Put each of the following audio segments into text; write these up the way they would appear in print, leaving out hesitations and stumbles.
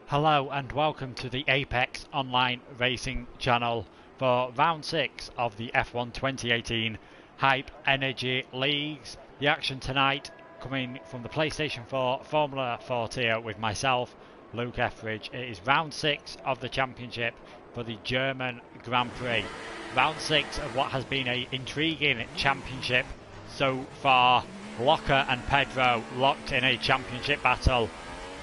Hello and welcome to the Apex Online Racing channel for round 6 of the F1 2018 Hype Energy Leagues. The action tonight coming from the PlayStation 4 Formula 4 tier with myself, Luke Etheridge. It is round 6 of the championship for the German Grand Prix. Round 6 of what has been an intriguing championship so far. Locker and Pedro locked in a championship battle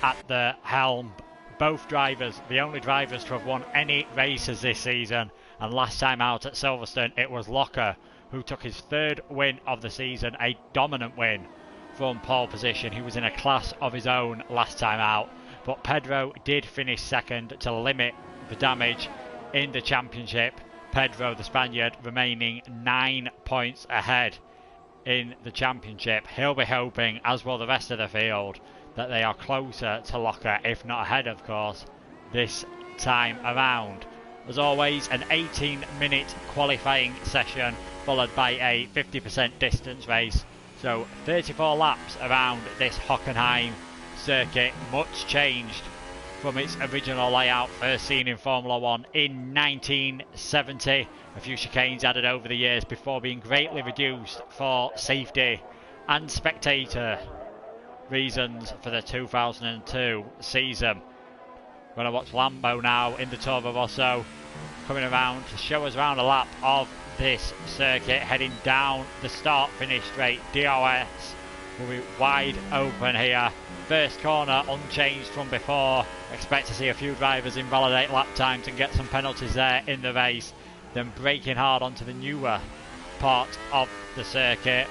at the helm. Both drivers, the only drivers to have won any races this season, and last time out at Silverstone it was Locker who took his third win of the season, a dominant win from pole position. He was in a class of his own last time out, but Pedro did finish second to limit the damage in the championship. Pedro, the Spaniard, remaining 9 points ahead in the championship. He'll be hoping, as will the rest of the field, that they are closer to Locker, if not ahead of course, this time around. As always, an 18-minute qualifying session followed by a 50% distance race. So 34 laps around this Hockenheim circuit, much changed from its original layout first seen in Formula 1 in 1970. A few chicanes added over the years before being greatly reduced for safety and spectator reasons for the 2002 season. We're going to watch Lambo now in the Toro Rosso coming around to show us around a lap of this circuit, heading down the start finish straight. DRS will be wide open here. First corner unchanged from before. Expect to see a few drivers invalidate lap times and get some penalties there in the race. Then braking hard onto the newer part of the circuit.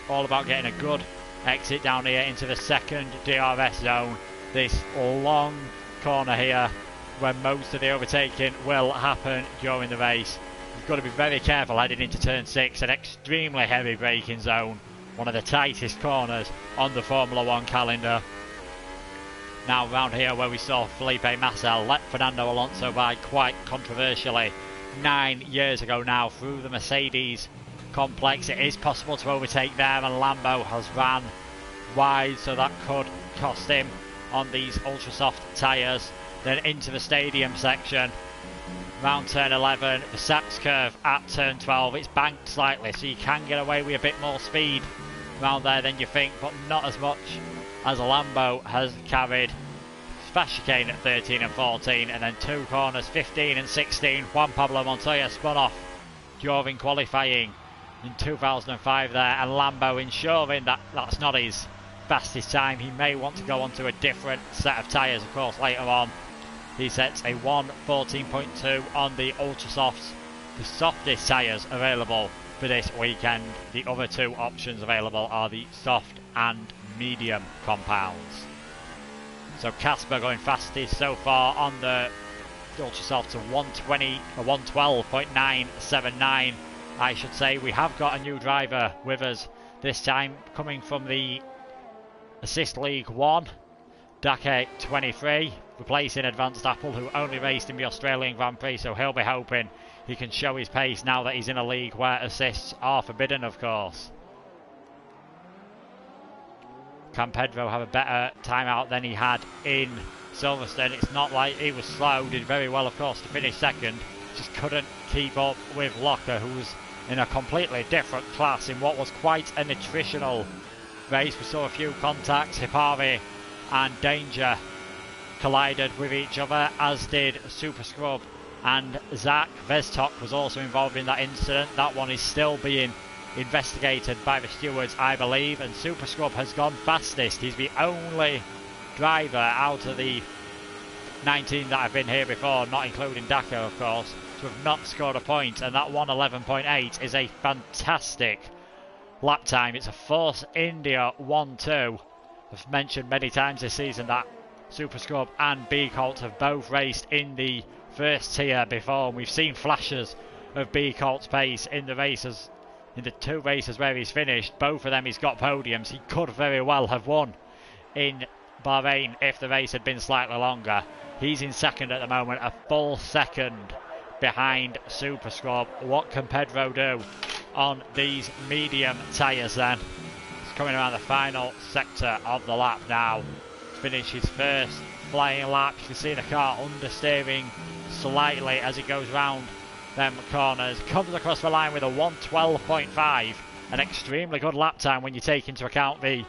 All about getting a good exit down here into the second DRS zone. This long corner here where most of the overtaking will happen during the race. You've got to be very careful heading into turn 6, an extremely heavy braking zone, one of the tightest corners on the Formula 1 calendar. Now round here where we saw Felipe Massa let Fernando Alonso by quite controversially 9 years ago now through the Mercedes complex. It is possible to overtake there, and Lambo has ran wide, so that could cost him on these ultra soft tyres. Then into the stadium section, round turn 11, the Sachs curve at turn 12. It's banked slightly, so you can get away with a bit more speed round there than you think, but not as much as a Lambo has carried. Fast chicane at 13 and 14, and then two corners 15 and 16. Juan Pablo Montoya spun off during qualifying in 2005 there, and Lambo ensuring that that's not his fastest time. He may want to go onto a different set of tyres, of course, later on. He sets a 1:14.2 on the ultra softs, the softest tyres available for this weekend. The other two options available are the soft and medium compounds. So Casper going fastest so far on the ultra softs of 112.979. I should say we have got a new driver with us this time, coming from the Assist League 1, Dake 23, replacing Advanced Apple, who only raced in the Australian Grand Prix, so he'll be hoping he can show his pace now that he's in a league where assists are forbidden, of course. Can Pedro have a better time out than he had in Silverstone? It's not like he was slow, did very well, of course, to finish second, just couldn't keep up with Locker, who was in a completely different class in what was quite an attritional race. We saw a few contacts. Hipari and Danger collided with each other, as did Super Scrub, and Zach Vestok was also involved in that incident. That one is still being investigated by the stewards, I believe, and Super Scrub has gone fastest. He's the only driver out of the 19 that have been here before, not including Daka, of course, to have not scored a point, and that 1:11.8 is a fantastic lap time. It's a Force India 1-2. I've mentioned many times this season that Super Scrub and B Colt have both raced in the first tier before, and we've seen flashes of B Colt's pace in the races, in the two races where he's finished. Both of them he's got podiums. He could very well have won in Bahrain if the race had been slightly longer. He's in second at the moment, a full second behind Super Scrub. What can Pedro do on these medium tyres then? It's coming around the final sector of the lap now. finish his first flying lap. You can see the car understeering slightly as it goes round them corners. Comes across the line with a 1:12.5, an extremely good lap time when you take into account the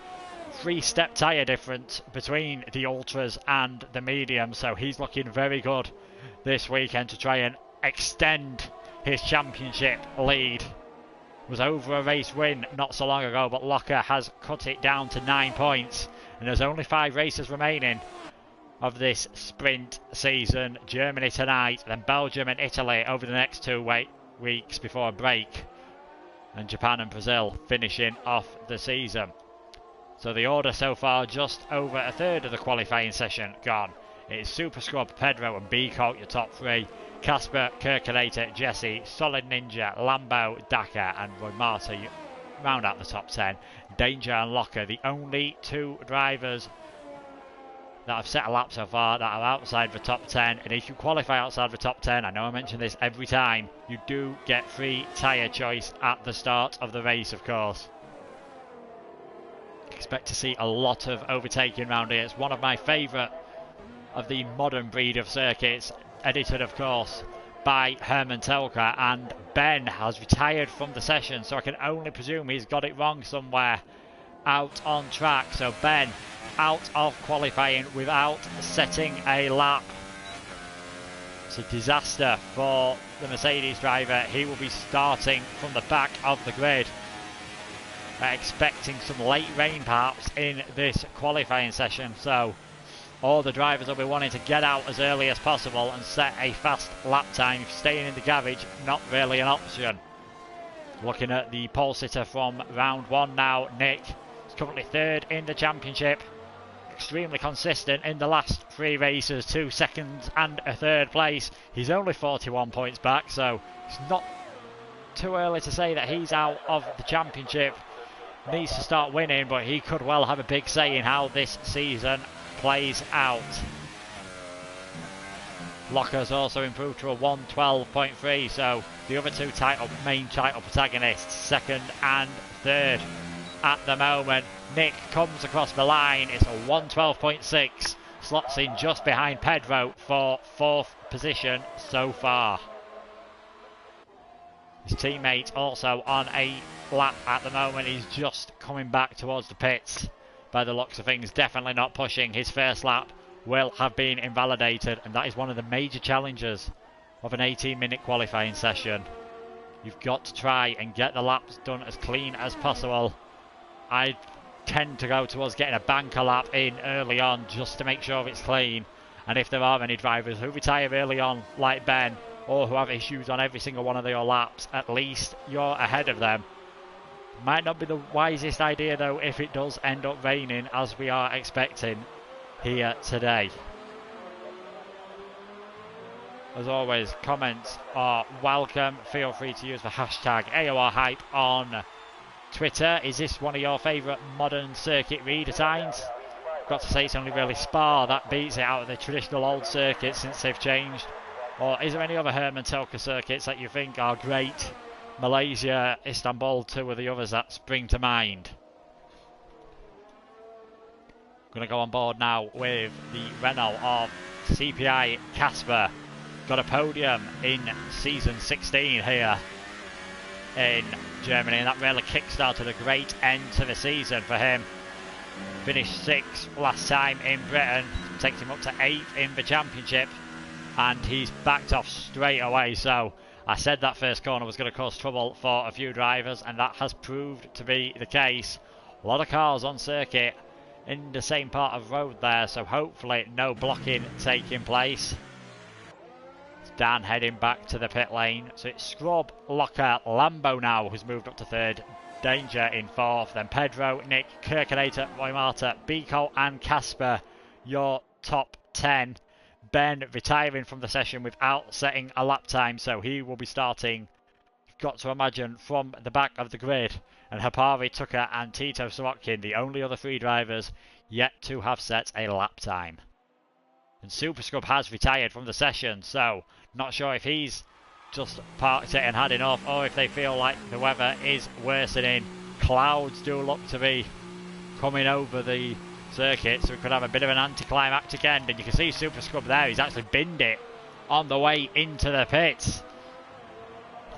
3-step tyre difference between the ultras and the medium. So he's looking very good this weekend to try and extend his championship lead. Was over a race win not so long ago, but Locker has cut it down to 9 points, and there's only 5 races remaining of this sprint season. Germany tonight, then Belgium and Italy over the next 2 weeks before a break, and Japan and Brazil finishing off the season. So the order so far, just over a third of the qualifying session gone. It is Super Scrub, Pedro and B-Coat, your top 3. Casper, Kirkinator, Jesse, Solid Ninja, Lambo, Dakar and Roy Marta round out the top 10. Danger and Locker, the only 2 drivers that have set a lap so far that are outside the top 10. And if you qualify outside the top 10, I know I mention this every time, you do get free tyre choice at the start of the race, of course. Expect to see a lot of overtaking round here. It's one of my favourite of the modern breed of circuits, edited of course by Herman Telka, and Ben has retired from the session, so I can only presume he's got it wrong somewhere out on track. So Ben out of qualifying without setting a lap. It's a disaster for the Mercedes driver. He will be starting from the back of the grid. Expecting some late rain perhaps in this qualifying session, so all the drivers will be wanting to get out as early as possible and set a fast lap time. Staying in the garage, not really an option. Looking at the pole sitter from round 1 now, Nick is currently 3rd in the championship. Extremely consistent in the last 3 races, 2 seconds and a 3rd place. He's only 41 points back, so it's not too early to say that he's out of the championship. Needs to start winning, but he could well have a big say in how this season plays out. Locker's also improved to a 1:12.3, so the other 2 main title protagonists, 2nd and 3rd at the moment. Nick comes across the line, it's a 1:12.6, slots in just behind Pedro for 4th position so far. His teammate also on a lap at the moment. He's just coming back towards the pits by the looks of things, definitely not pushing. His first lap will have been invalidated, and that is one of the major challenges of an 18-minute qualifying session. You've got to try and get the laps done as clean as possible. I tend to go towards getting a banker lap in early on just to make sure it's clean, and if there are any drivers who retire early on like Ben, or who have issues on every single one of their laps, at least you're ahead of them. Might not be the wisest idea though if it does end up raining, as we are expecting here today. As always, comments are welcome. Feel free to use the hashtag AOR Hype on Twitter. Is this one of your favourite modern circuit redesigns? Got to say, it's only really Spa that beats it out of the traditional old circuits since they've changed. Or is there any other Herman Tilke circuits that you think are great? Malaysia, Istanbul, 2 of the others that spring to mind. Going to go on board now with the Renault of CPI Casper. Got a podium in season 16 here in Germany, and that really kick-started a great end to the season for him. Finished 6th last time in Britain, takes him up to 8th in the championship, and he's backed off straight away. So I said that first corner was going to cause trouble for a few drivers, and that has proved to be the case. A lot of cars on circuit in the same part of road there, so hopefully no blocking taking place. It's Dan heading back to the pit lane. So it's Scrub, Locker, Lambo now, who's moved up to 3rd. Danger in 4th. Then Pedro, Nick, Kirkinator, Roy Marta, Biko and Casper, your top 10. Ben retiring from the session without setting a lap time, so he will be starting, you've got to imagine, from the back of the grid. And Hapari, Tucker and Tito Sorokin, the only other 3 drivers yet to have set a lap time. And Super Scrub has retired from the session, so not sure if he's just parked it and had enough, or if they feel like the weather is worsening. Clouds do look to be coming over the circuit, so we could have a bit of an anticlimactic end. And you can see Super Scrub there, he's actually binned it on the way into the pits.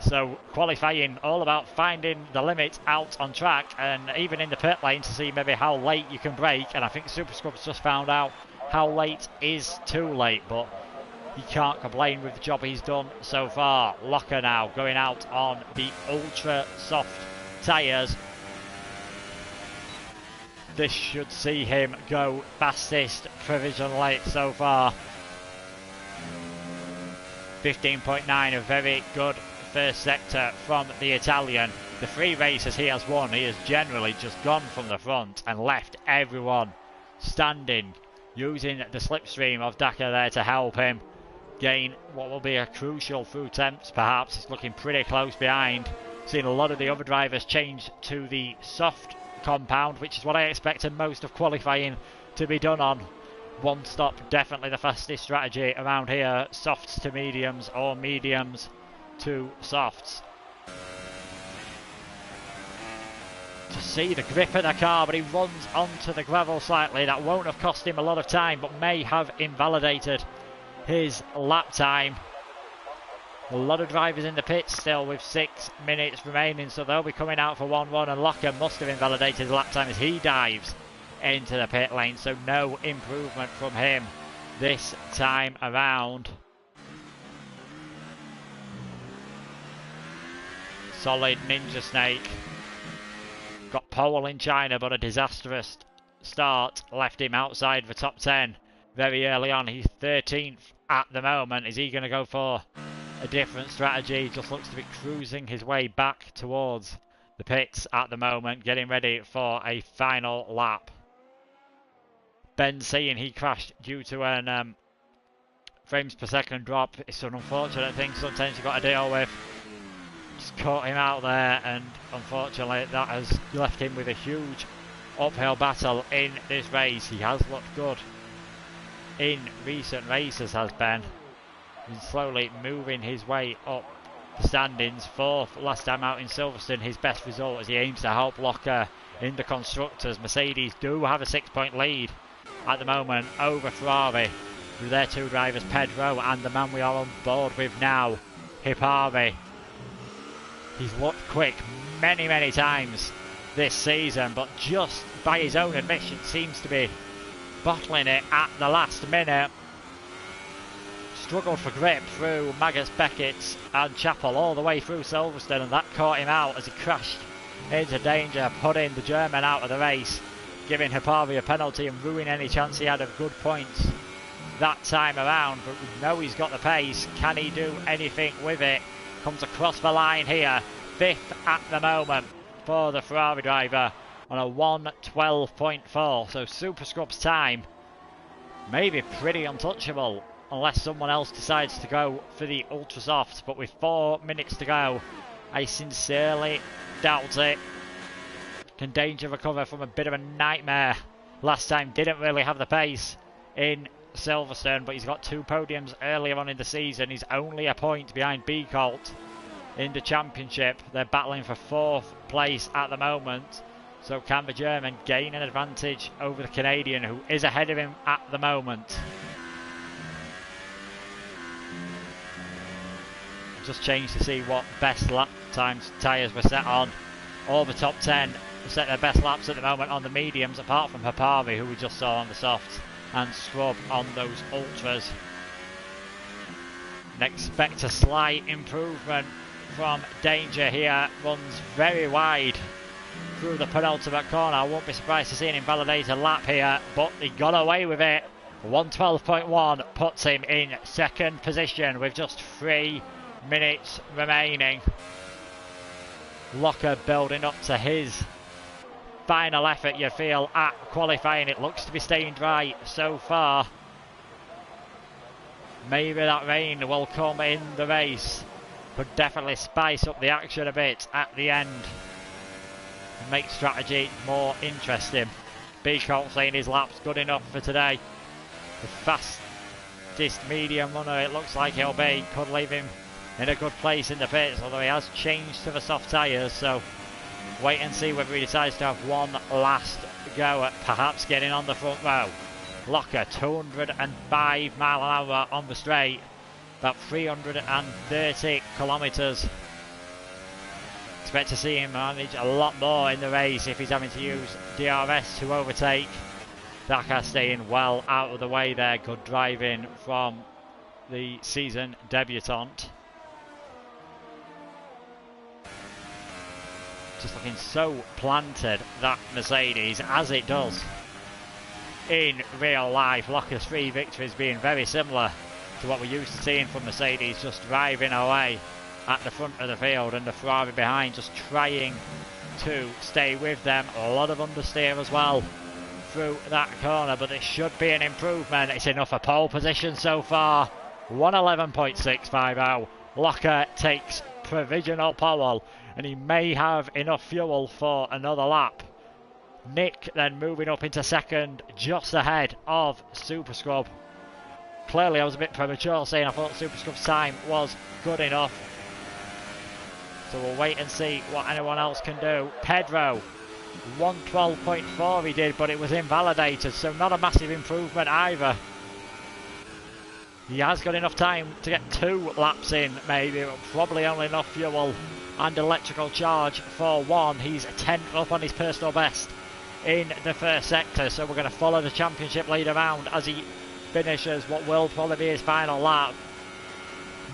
So qualifying all about finding the limit out on track, and even in the pit lane to see maybe how late you can brake. And I think Super Scrub's just found out how late is too late, but he can't complain with the job he's done so far. Locker now going out on the ultra soft tyres. This should see him go fastest provisionally so far. 15.9, a very good first sector from the Italian. The 3 races he has won, he has generally just gone from the front and left everyone standing, using the slipstream of Dakar there to help him gain what will be a crucial few temps perhaps. He's looking pretty close behind. Seen a lot of the other drivers change to the soft compound, which is what I expected most of qualifying to be done on. One stop, definitely the fastest strategy around here. Softs to mediums or mediums to softs. To see the grip of the car, but he runs onto the gravel slightly. That won't have cost him a lot of time, but may have invalidated his lap time. A lot of drivers in the pits still with 6 minutes remaining, so they'll be coming out for 1-1, and Locker must have invalidated his lap time as he dives into the pit lane, so no improvement from him this time around. Solid Ninja Snake. Got pole in China, but a disastrous start left him outside the top 10 very early on. He's 13th at the moment. Is he going to go for a different strategy? He just looks to be cruising his way back towards the pits at the moment, getting ready for a final lap. Ben seeing he crashed due to an frames per second drop. It's an unfortunate thing sometimes you've got to deal with. Just caught him out there, and unfortunately that has left him with a huge uphill battle in this race. He has looked good in recent races, has Ben. He's slowly moving his way up the standings. 4th last time out in Silverstone, his best result as he aims to help Locker in the constructors. Mercedes do have a 6-point lead at the moment over Ferrari with their 2 drivers, Pedro and the man we are on board with now, Hipari. He's looked quick many times this season, but just by his own admission seems to be bottling it at the last minute. Struggled for grip through Magus, Beckett and Chappell all the way through Silverstone, and that caught him out as he crashed into danger, putting the German out of the race, giving Hipari a penalty and ruining any chance he had of good points that time around. But we know he's got the pace. Can he do anything with it? Comes across the line here, 5th at the moment for the Ferrari driver on a 1:12.4. So Super Scrub's time may be pretty untouchable unless someone else decides to go for the ultra soft. But with 4 minutes to go, I sincerely doubt it. Can Danger recover from a bit of a nightmare last time? Didn't really have the pace in Silverstone, but he's got 2 podiums earlier on in the season. He's only a point behind B Colt in the championship. They're battling for 4th place at the moment. So can the German gain an advantage over the Canadian, who is ahead of him at the moment? Just changed to see what best lap times tyres were set on. All the top 10 set their best laps at the moment on the mediums, apart from Hipari, who we just saw on the softs, and Scrub on those ultras. And expect a slight improvement from Danger here. Runs very wide through the penultimate corner. I won't be surprised to see an invalidated lap here, but he got away with it. 1:12.1 puts him in 2nd position with just 3 minutes remaining. Locker building up to his final effort, you feel, at qualifying. It looks to be staying dry so far. Maybe that rain will come in the race. Could definitely spice up the action a bit at the end and make strategy more interesting. B Colt saying his lap's good enough for today. The fastest medium runner it looks like he'll be. Could leave him in a good place in the pits, although he has changed to the soft tyres, so wait and see whether he decides to have one last go at perhaps getting on the front row. Locker 205 mile an hour on the straight, about 330 kilometres. Expect to see him manage a lot more in the race if he's having to use DRS to overtake. Dakar staying well out of the way there. Good driving from the season debutant. Just looking so planted, that Mercedes, as it does in real life. Locker's 3 victories being very similar to what we're used to seeing from Mercedes, just driving away at the front of the field, and the Ferrari behind just trying to stay with them. A lot of understeer as well through that corner, but it should be an improvement. It's enough for pole position so far. 111.650. Locker takes provisional pole, and he may have enough fuel for another lap. Nick then moving up into second, just ahead of Super Scrub. Clearly I was a bit premature saying I thought Super Scrub's time was good enough, so we'll wait and see what anyone else can do. Pedro, 112.4 he did, but it was invalidated, so not a massive improvement either. He has got enough time to get 2 laps in, maybe, but probably only enough fuel and electrical charge for 1. He's 10th up on his personal best in the first sector, so we're going to follow the championship lead around as he finishes what will probably be his final lap.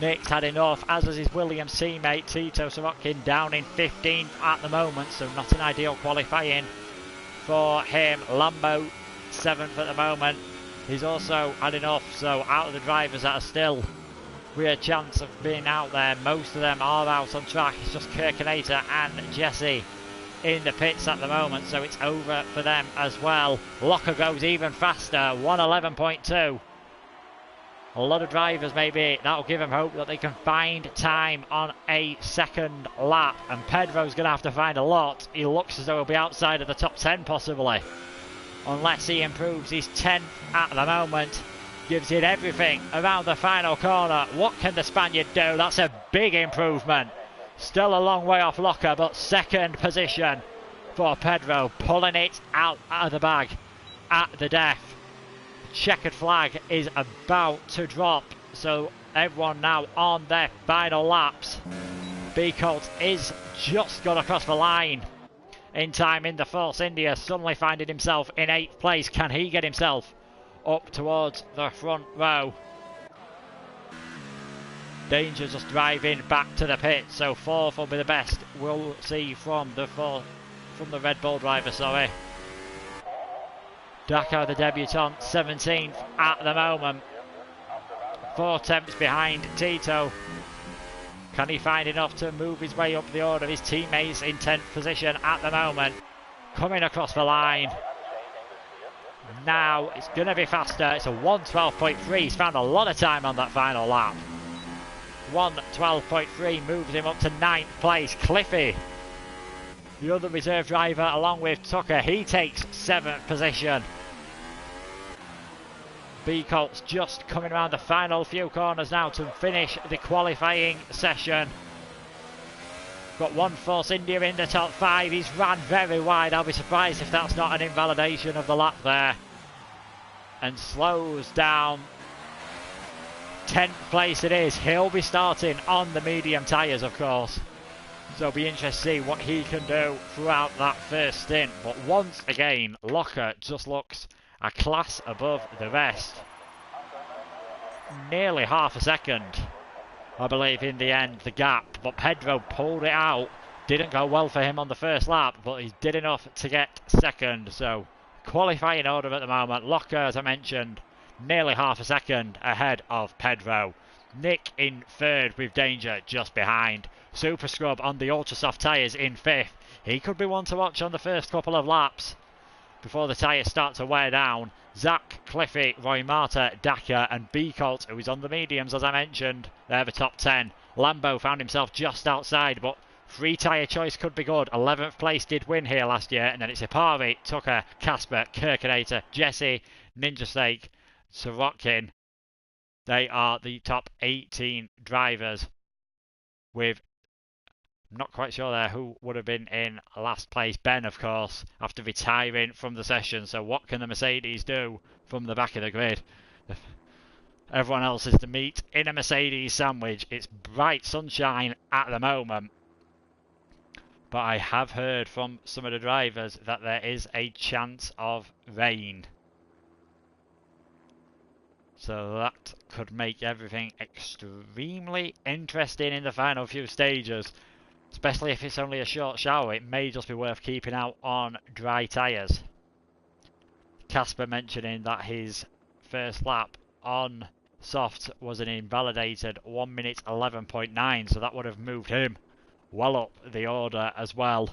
Nick's had enough, as is his Williams teammate Tito Sorokin, down in 15th at the moment, so not an ideal qualifying for him. Lambo 7th at the moment. He's also had enough, so out of the drivers that are still with a chance of being out there, most of them are out on track. It's just Kirkinator and Jesse in the pits at the moment, so it's over for them as well. Locker goes even faster, 111.2. A lot of drivers, maybe that'll give them hope that they can find time on a second lap, and Pedro's going to have to find a lot. He looks as though he'll be outside of the top 10 possibly, unless he improves. He's 10th at the moment, gives it everything around the final corner. What can the Spaniard do? That's a big improvement. Still a long way off Locker, but second position for Pedro, pulling it out of the bag at the death. Checkered flag is about to drop, so everyone now on their final laps. B Colt is just got across the line in time in the Force India, suddenly finding himself in 8th place. Can he get himself up towards the front row? Danger just driving back to the pit, so 4th will be the best we'll see from the Red Bull driver, sorry. Dakar, the debutant, 17th at the moment. 4 attempts behind Tito. Can he find enough to move his way up the order? His teammates in 10th position at the moment. Coming across the line. Now it's going to be faster. It's a 112.3. He's found a lot of time on that final lap. 112.3 moves him up to 9th place. Cliffy, the other reserve driver, along with Tucker, he takes 7th position. B Colt's just coming around the final few corners now to finish the qualifying session. Got one Force India in the top 5. He's ran very wide. I'll be surprised if that's not an invalidation of the lap there. And slows down. 10th place it is. He'll be starting on the medium tyres, of course. So it'll be interesting to see what he can do throughout that first stint. But once again, Locker just looks a class above the rest. Nearly half a second, I believe, in the end, the gap. But Pedro pulled it out. Didn't go well for him on the first lap, but he did enough to get second. So qualifying order at the moment. Locker, as I mentioned, nearly half a second ahead of Pedro. Nick in 3rd with Danger just behind. Super Scrub on the ultra soft tyres in 5th. He could be one to watch on the first couple of laps before the tyres start to wear down. Zach, Cliffy, Roy Marta, Dakar and B Colt, who is on the mediums as I mentioned. They're the top 10. Lambo found himself just outside, but free tyre choice could be good. 11th place did win here last year, and then it's Ipari, Tucker, Casper, Kirkinator, Jesse, Ninja Snake, Sorokin. They are the top 18 drivers, with I'm not quite sure there who would have been in last place. Ben, of course, after retiring from the session. So what can the Mercedes do from the back of the grid? Everyone else is to meet in a Mercedes sandwich. It's bright sunshine at the moment. But I have heard from some of the drivers that there is a chance of rain. So that could make everything extremely interesting in the final few stages. Especially if it's only a short shower, it may just be worth keeping out on dry tyres. Casper mentioning that his first lap on soft was an invalidated 1 minute 11.9, so that would have moved him well up the order as well.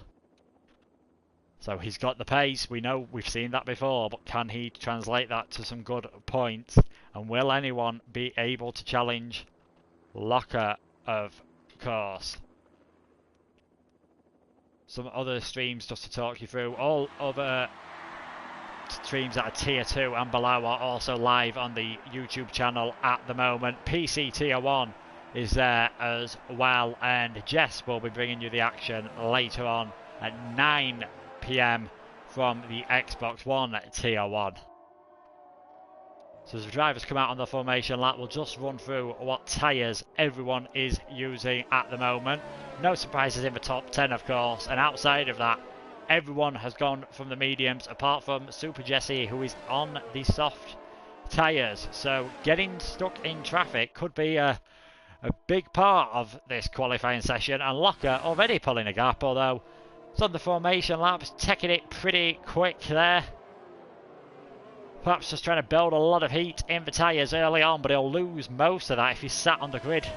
So he's got the pace, we know we've seen that before, but can he translate that to some good points? And will anyone be able to challenge Locker, of course? Some other streams just to talk you through. All other streams that are tier 2 and below are also live on the YouTube channel at the moment. PC tier 1 is there as well, and Jess will be bringing you the action later on at 9 PM from the Xbox One tier 1. So as the drivers come out on the formation lap, we'll just run through what tyres everyone is using at the moment. No surprises in the top 10, of course, and outside of that, everyone has gone from the mediums, apart from Super Jesse, who is on the soft tyres. So getting stuck in traffic could be a big part of this qualifying session, and Locker already pulling a gap, although it's on the formation laps, taking it pretty quick there. Perhaps just trying to build a lot of heat in the tyres early on, but he'll lose most of that if he's sat on the grid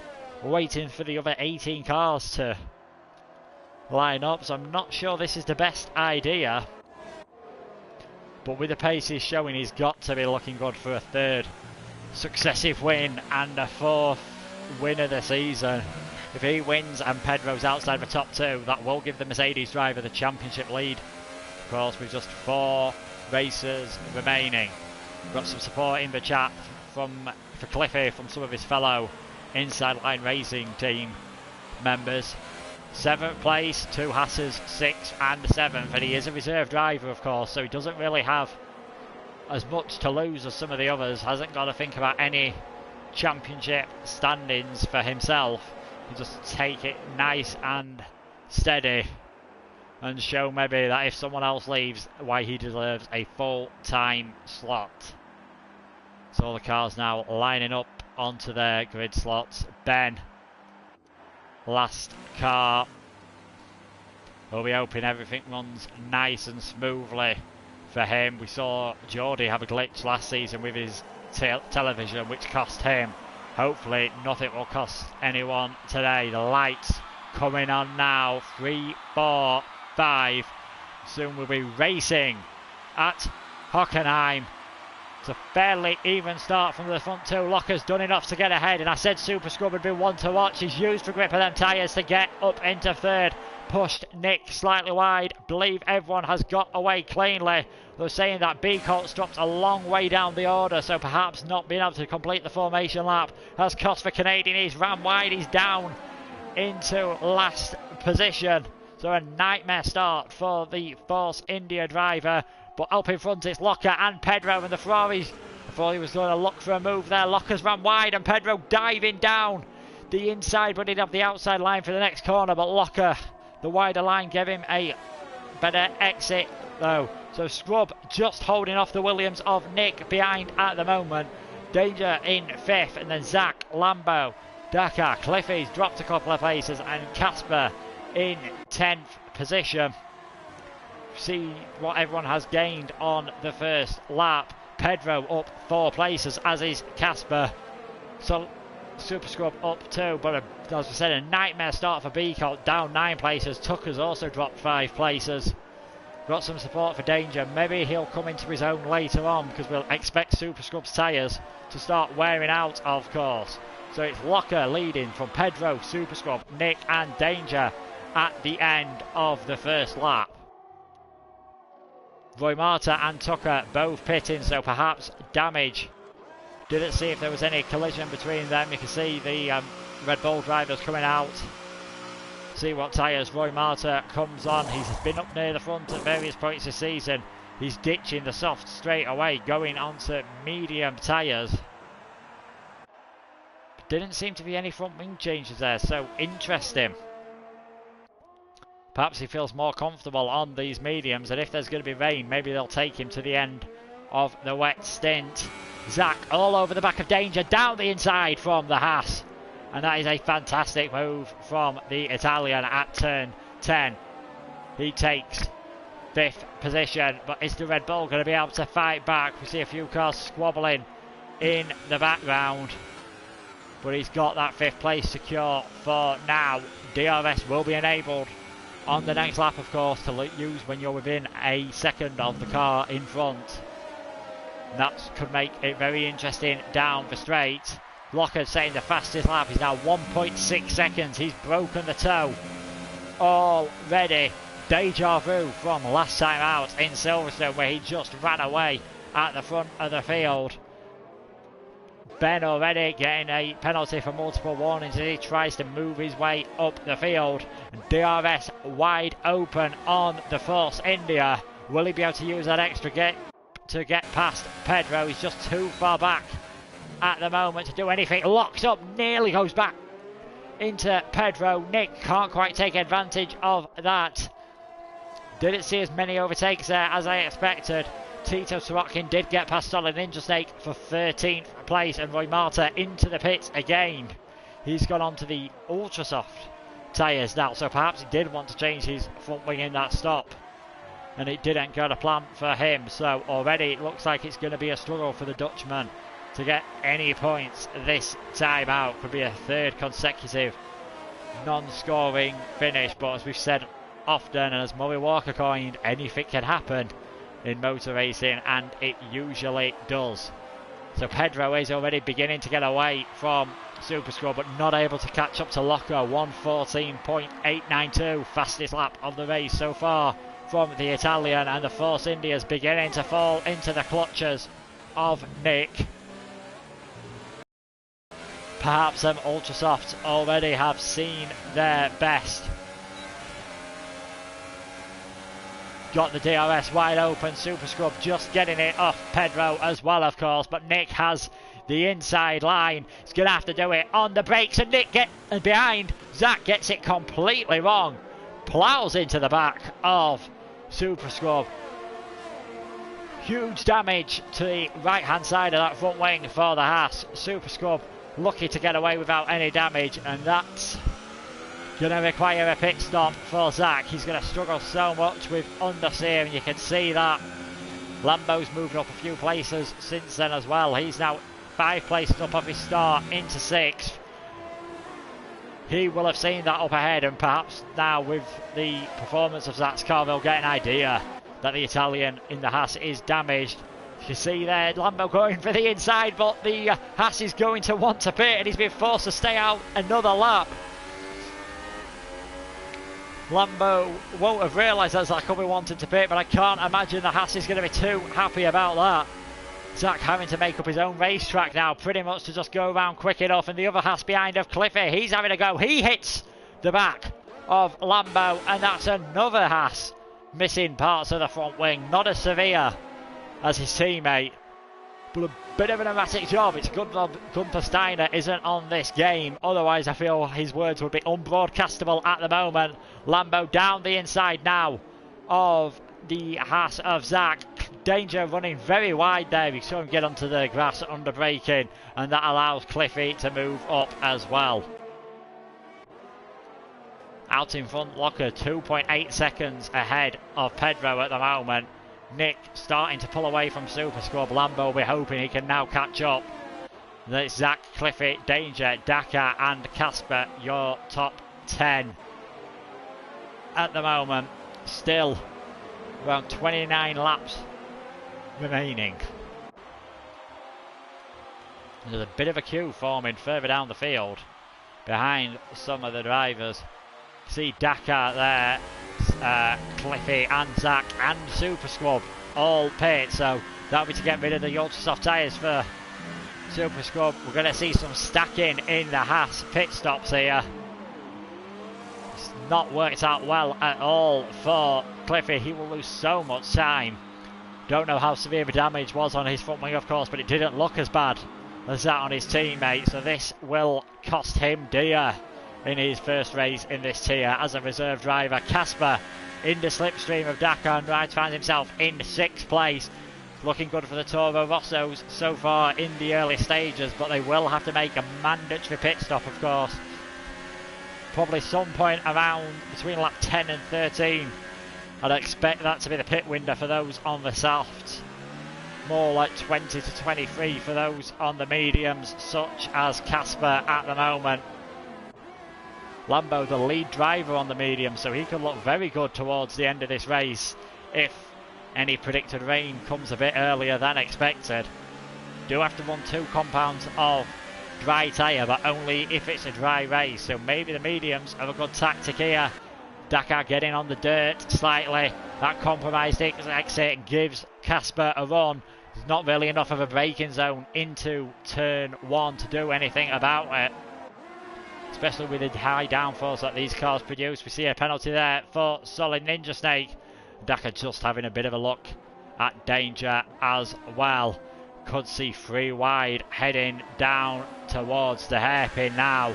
waiting for the other 18 cars to line up. So I'm not sure this is the best idea, but with the pace he's showing, he's got to be looking good for a third successive win and a fourth win of the season. If he wins and Pedro's outside the top 2, that will give the Mercedes driver the championship lead. Of course, with just 4 races remaining. We've got some support in the chat for Cliffy from some of his fellow Inside Line Racing team members. 7th place, 2 Hassers, 6th and 7th, and he is a reserve driver, of course, so he doesn't really have as much to lose as some of the others. Hasn't got to think about any championship standings for himself. He just take it nice and steady and show maybe that if someone else leaves, why he deserves a full-time slot. So the cars now lining up onto their grid slots. Ben, last car. We'll be hoping everything runs nice and smoothly for him. We saw Geordie have a glitch last season with his television, which cost him. Hopefully nothing will cost anyone today. The lights coming on now. 3, 4, 5. Soon we'll be racing at Hockenheim. It's a fairly even start from the front 2. Locker's done enough to get ahead, and I said Super Scrub would be one to watch. He's used the grip of them tyres to get up into third. Pushed Nick slightly wide. Believe everyone has got away cleanly. They're saying that B Colt's dropped a long way down the order, so perhaps not being able to complete the formation lap has cost the Canadian. He's ran wide, he's down into last position. So a nightmare start for the Force India driver. But up in front it's Locker and Pedro, and the Ferraris, I thought he was going to look for a move there. Locker's ran wide and Pedro diving down the inside, but he'd have the outside line for the next corner. But Locker, the wider line, gave him a better exit though. So Scrub just holding off the Williams of Nick behind at the moment. Danger in 5th, and then Zach, Lambo, Dakar, Cliffy's dropped a couple of places, and Casper in 10th position. See what everyone has gained on the first lap. Pedro up 4 places, as is Casper. So Super Scrub up 2, but as I said, a nightmare start for B-Colt, down 9 places. Tucker's also dropped 5 places. Got some support for Danger. Maybe he'll come into his own later on, because we'll expect Super Scrub's tyres to start wearing out, of course. So it's Locker leading from Pedro, Super Scrub, Nick and Danger at the end of the first lap. Roy Marta and Tucker both pitting, so perhaps damage. Didn't see if there was any collision between them. You can see the Red Bull drivers coming out. see what tyres Roy Marta comes on. He's been up near the front at various points this season. He's ditching the soft straight away, going onto medium tyres. Didn't seem to be any front wing changes there, so interesting. Perhaps he feels more comfortable on these mediums, and if there's going to be rain, maybe they'll take him to the end of the wet stint. Zach all over the back of Danger, down the inside from the Haas. And that is a fantastic move from the Italian at turn 10. He takes 5th position, but is the Red Bull going to be able to fight back? We see a few cars squabbling in the background, but he's got that 5th place secure for now. DRS will be enabled on the next lap, of course, to use when you're within a second of the car in front. That could make it very interesting down the straight. Locker setting the fastest lap. He's now 1.6 seconds. He's broken the toe already. Deja vu from last time out in Silverstone, where he just ran away at the front of the field. Ben already getting a penalty for multiple warnings as he tries to move his way up the field. DRS wide open on the Force India. Will he be able to use that extra gap to get past Pedro? He's just too far back at the moment to do anything. Locks up, nearly goes back into Pedro. Nick can't quite take advantage of that. Didn't see as many overtakes there as I expected. Tito Sorokin did get past Solid Ninja Snake for 13th place, and Roy Marta into the pits again. He's gone on to the ultra soft tyres now, so perhaps he did want to change his front wing in that stop, and it didn't go to plan for him. So already it looks like it's going to be a struggle for the Dutchman to get any points this time out. Could be a 3rd consecutive non-scoring finish, but as we've said often, and as Murray Walker coined, anything can happen in motor racing, and it usually does. So Pedro is already beginning to get away from Super Scrub, but not able to catch up to Loco. 1:14.892, fastest lap of the race so far from the Italian, and the Force India's beginning to fall into the clutches of Nick. Perhaps them Ultrasofts already have seen their best. Got the DRS wide open. Super Scrub just getting it off Pedro as well, of course, but Nick has the inside line. He's going to have to do it on the brakes, and Nick behind. Zach gets it completely wrong. Plows into the back of Super Scrub. Huge damage to the right hand side of that front wing for the Haas. Super Scrub lucky to get away without any damage, and that's going to require a pit stop for Zach. He's going to struggle so much with understeer, and you can see that. Lambo's moved up a few places since then as well. He's now 5 places up off his start into 6th. He will have seen that up ahead, and perhaps now with the performance of Zach's car, they'll get an idea that the Italian in the Haas is damaged. You can see there Lambo going for the inside, but the Haas is going to want to pit, and he's been forced to stay out another lap. Lambo won't have realised that Zach will be wanting to pit, but I can't imagine the Haas is going to be too happy about that. Zach having to make up his own racetrack now, pretty much to just go around quick enough, and the other Haas behind of Cliffy, he's having a go. He hits the back of Lambo, and that's another Haas missing parts of the front wing. Not as severe as his teammate, but a bit of an erratic job. It's good that Gunther Steiner isn't on this game, otherwise I feel his words would be unbroadcastable at the moment. Lambo down the inside now of the Haas of Zach. Danger running very wide there. You saw him get onto the grass under braking, and that allows Cliffy to move up as well. Out in front, Locker 2.8 seconds ahead of Pedro at the moment. Nick starting to pull away from Super Scrub. Lambo, we're hoping he can now catch up. That's Zach, Cliffy, Danger, Dakar and Casper, your top 10 at the moment. Still around 29 laps remaining. There's a bit of a queue forming further down the field behind some of the drivers. See Dakar there, Cliffy and Zach and Super Scrub all pit, so that'll be to get rid of the ultra soft tyres for Super Scrub. We're going to see some stacking in the Haas pit stops here. It's not worked out well at all for Cliffy. He will lose so much time. Don't know how severe the damage was on his front wing, of course, but it didn't look as bad as that on his teammate. So this will cost him dear in his first race in this tier as a reserve driver. Casper in the slipstream of Dakar and Ride finds himself in 6th place. Looking good for the Toro Rossos so far in the early stages, but they will have to make a mandatory pit stop, of course. Probably some point around between lap 10 and 13. I'd expect that to be the pit window for those on the softs. More like 20 to 23 for those on the mediums, such as Casper at the moment. Lambo, the lead driver on the medium, so he could look very good towards the end of this race if any predicted rain comes a bit earlier than expected. Do have to run 2 compounds of dry tyre, but only if it's a dry race, so maybe the mediums are a good tactic here. Dakar getting on the dirt slightly. That compromised exit gives Casper a run. There's not really enough of a braking zone into turn 1 to do anything about it, especially with the high downforce that these cars produce. We see a penalty there for Solid Ninja Snake. Dakar just having a bit of a look at danger as well. Could see 3 wide heading down towards the hairpin now.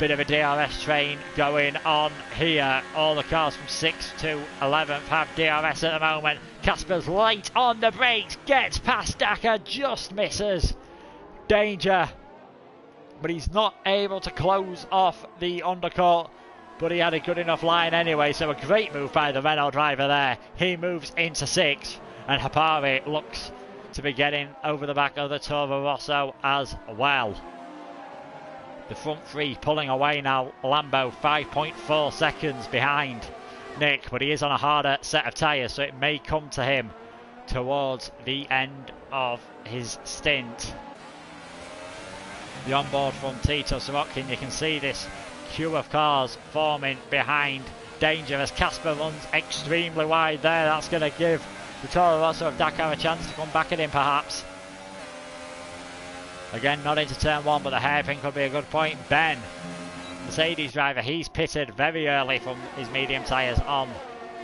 Bit of a DRS train going on here. All the cars from 6th to 11th have DRS at the moment. Casper's late on the brakes, gets past Dakar, just misses. Danger. But he's not able to close off the undercut. But he had a good enough line anyway, so a great move by the Renault driver there. He moves into 6th, and Hapari looks to be getting over the back of the Toro Rosso as well. The front 3 pulling away now. Lambo 5.4 seconds behind Nick, but he is on a harder set of tyres, so it may come to him towards the end of his stint. The onboard from Tito Sorokin, you can see this queue of cars forming behind Danger as Casper runs extremely wide there. That's going to give the Toro Rosso of Dakar a chance to come back at him perhaps. Again, not into turn 1, but the hairpin could be a good point. Ben, Mercedes driver, he's pitted very early from his medium tyres on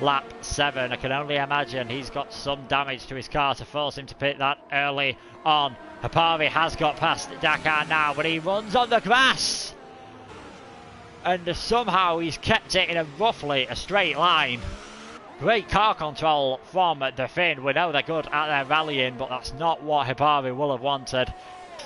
lap 7. I can only imagine he's got some damage to his car to force him to pit that early on. Hapari has got past Dakar now, but he runs on the grass. And somehow he's kept it in roughly a straight line. Great car control from the Finn. We know they're good at their rallying, but that's not what Hapari will have wanted.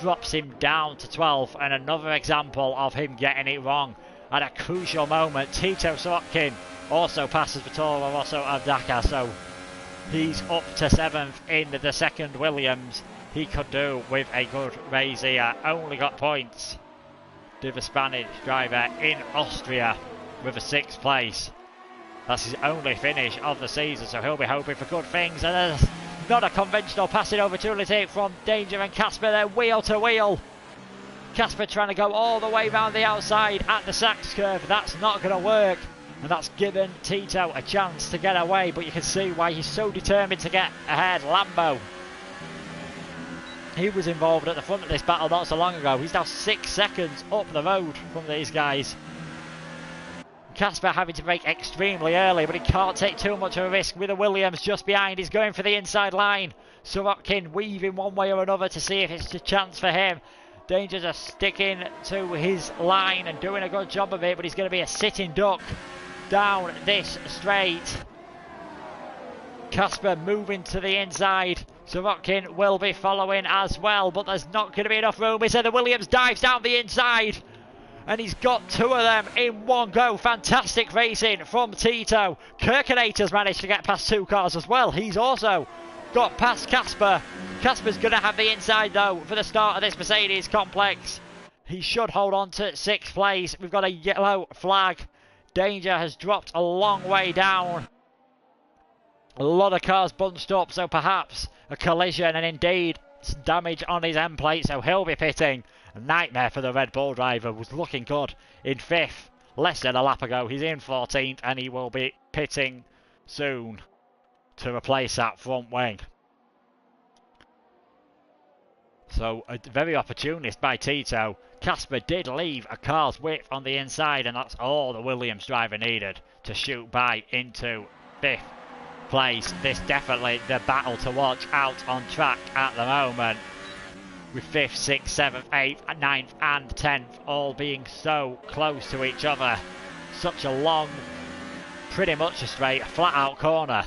Drops him down to 12th, and another example of him getting it wrong at a crucial moment. Tito Sorokin also passes the Toro Rosso of Dakar, so he's up to 7th in the second Williams. He could do with a good race here. Only got points to the Spanish driver in Austria with a 6th place. That's his only finish of the season, so he'll be hoping for good things. And there's not a conventional passing opportunity from Danger and Casper. They're wheel to wheel. Casper trying to go all the way around the outside at the Sachs curve. That's not going to work. And that's given Tito a chance to get away. But you can see why he's so determined to get ahead. Lambo. He was involved at the front of this battle not so long ago. He's now 6 seconds up the road from these guys. Casper having to brake extremely early, but he can't take too much of a risk with the Williams just behind. He's going for the inside line. Sorokin weaving one way or another to see if it's a chance for him. Danger's are sticking to his line and doing a good job of it, but he's going to be a sitting duck down this straight. Casper moving to the inside. Sorokin will be following as well, but there's not going to be enough room. So the Williams dives down the inside. And he's got 2 of them in one go. Fantastic racing from Tito. Kirkinator's managed to get past 2 cars as well. He's also got past Casper. Casper's going to have the inside though for the start of this Mercedes complex. He should hold on to 6th place. We've got a yellow flag. Danger has dropped a long way down. A lot of cars bunched up, so perhaps a collision and indeed some damage on his end plate, so he'll be pitting. A nightmare for the Red Bull driver. Was looking good in 5th less than a lap ago. He's in 14th and he will be pitting soon to replace that front wing. So a very opportunist by Tito Casper did leave a car's width on the inside, and that's all the Williams driver needed to shoot by into 5th place. This definitely the battle to watch out on track at the moment, with 5th, 6th, 7th, 8th, 9th and 10th all being so close to each other. Such a long, pretty much a straight, flat out corner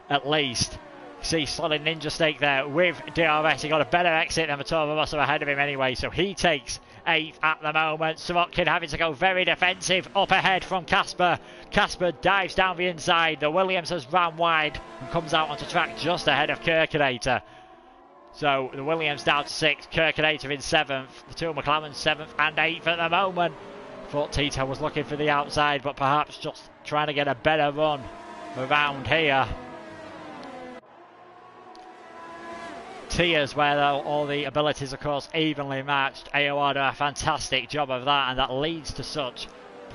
at least. See Solid Ninja Stake there with DRS. He got a better exit than the Toro Rosso ahead of him anyway, so he takes 8th at the moment. Sorokin having to go very defensive up ahead from Casper. Casper dives down the inside. The Williams has ran wide and comes out onto track just ahead of Kirkinator. So the Williams down to 6th, Kirkinator in 7th, the two McLarens 7th and 8th at the moment. Thought Tito was looking for the outside, but perhaps just trying to get a better run around here. Tiers where all the abilities of course evenly matched. AOR do a fantastic job of that, and that leads to such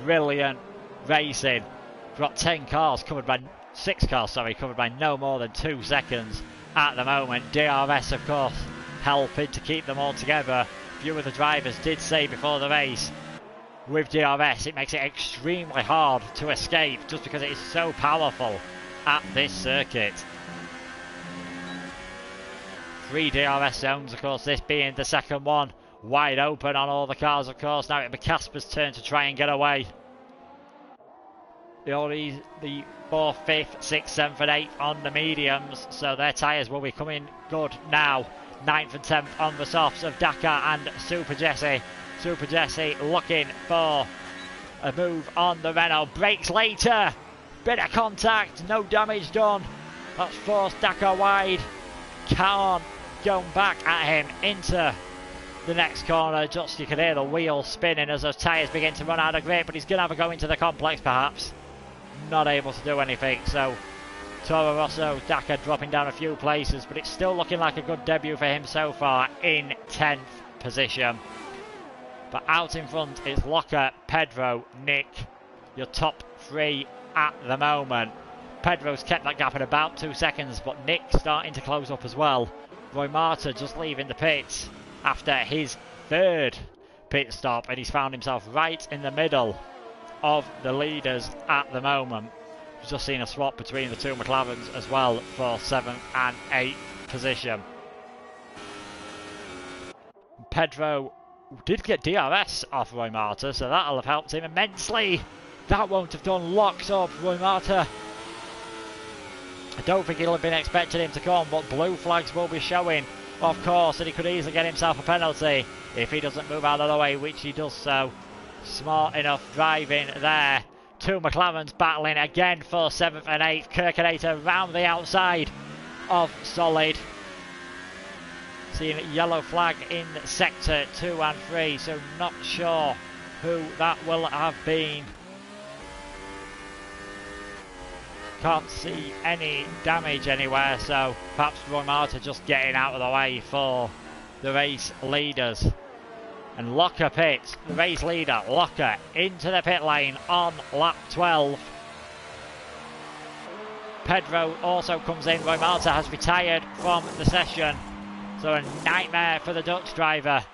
brilliant racing. We've got 6 cars covered by no more than 2 seconds at the moment. DRS of course helping to keep them all together. A few of the drivers did say before the race, with DRS it makes it extremely hard to escape just because it is so powerful at this circuit. 3 DRS zones, of course, this being the second one. Wide open on all the cars, of course. Now it'll be Casper's turn to try and get away. The 4th, 5th, 6th, 7th and 8th on the mediums, so their tyres will be coming good now. 9th and 10th on the softs of Dakar and Super Jesse. Super Jesse looking for a move on the Renault. Brakes later. Bit of contact, no damage done. That's forced Dakar wide. Can't go back at him into the next corner. Just you can hear the wheels spinning as those tyres begin to run out of grip, but he's going to have a go into the complex perhaps. Not able to do anything, so Toro Rosso, Dakar dropping down a few places, but it's still looking like a good debut for him so far in 10th position. But out in front it's Locker, Pedro, Nick, your top 3 at the moment. Pedro's kept that gap at about 2 seconds, but Nick starting to close up as well. Roy Marta just leaving the pits after his 3rd pit stop, and he's found himself right in the middle of the leaders at the moment. We've just seen a swap between the 2 McLarens as well for 7th and 8th position. Pedro did get DRS off Roy Marta, so that'll have helped him immensely. That won't have done. Locks up Roy Marta. I don't think he'll have been expecting him to come, but blue flags will be showing, of course, and he could easily get himself a penalty if he doesn't move out of the way, which he does so. Smart enough driving there. 2 McLarens battling again for 7th and 8th. Kirkinator round the outside of Solid. Seeing yellow flag in sector 2 and 3, so not sure who that will have been. Can't see any damage anywhere, so perhaps Roy Marta just getting out of the way for the race leaders. And Locker pits, the race leader, Locker, into the pit lane on lap 12. Pedro also comes in. Roy Marta has retired from the session, so a nightmare for the Dutch driver.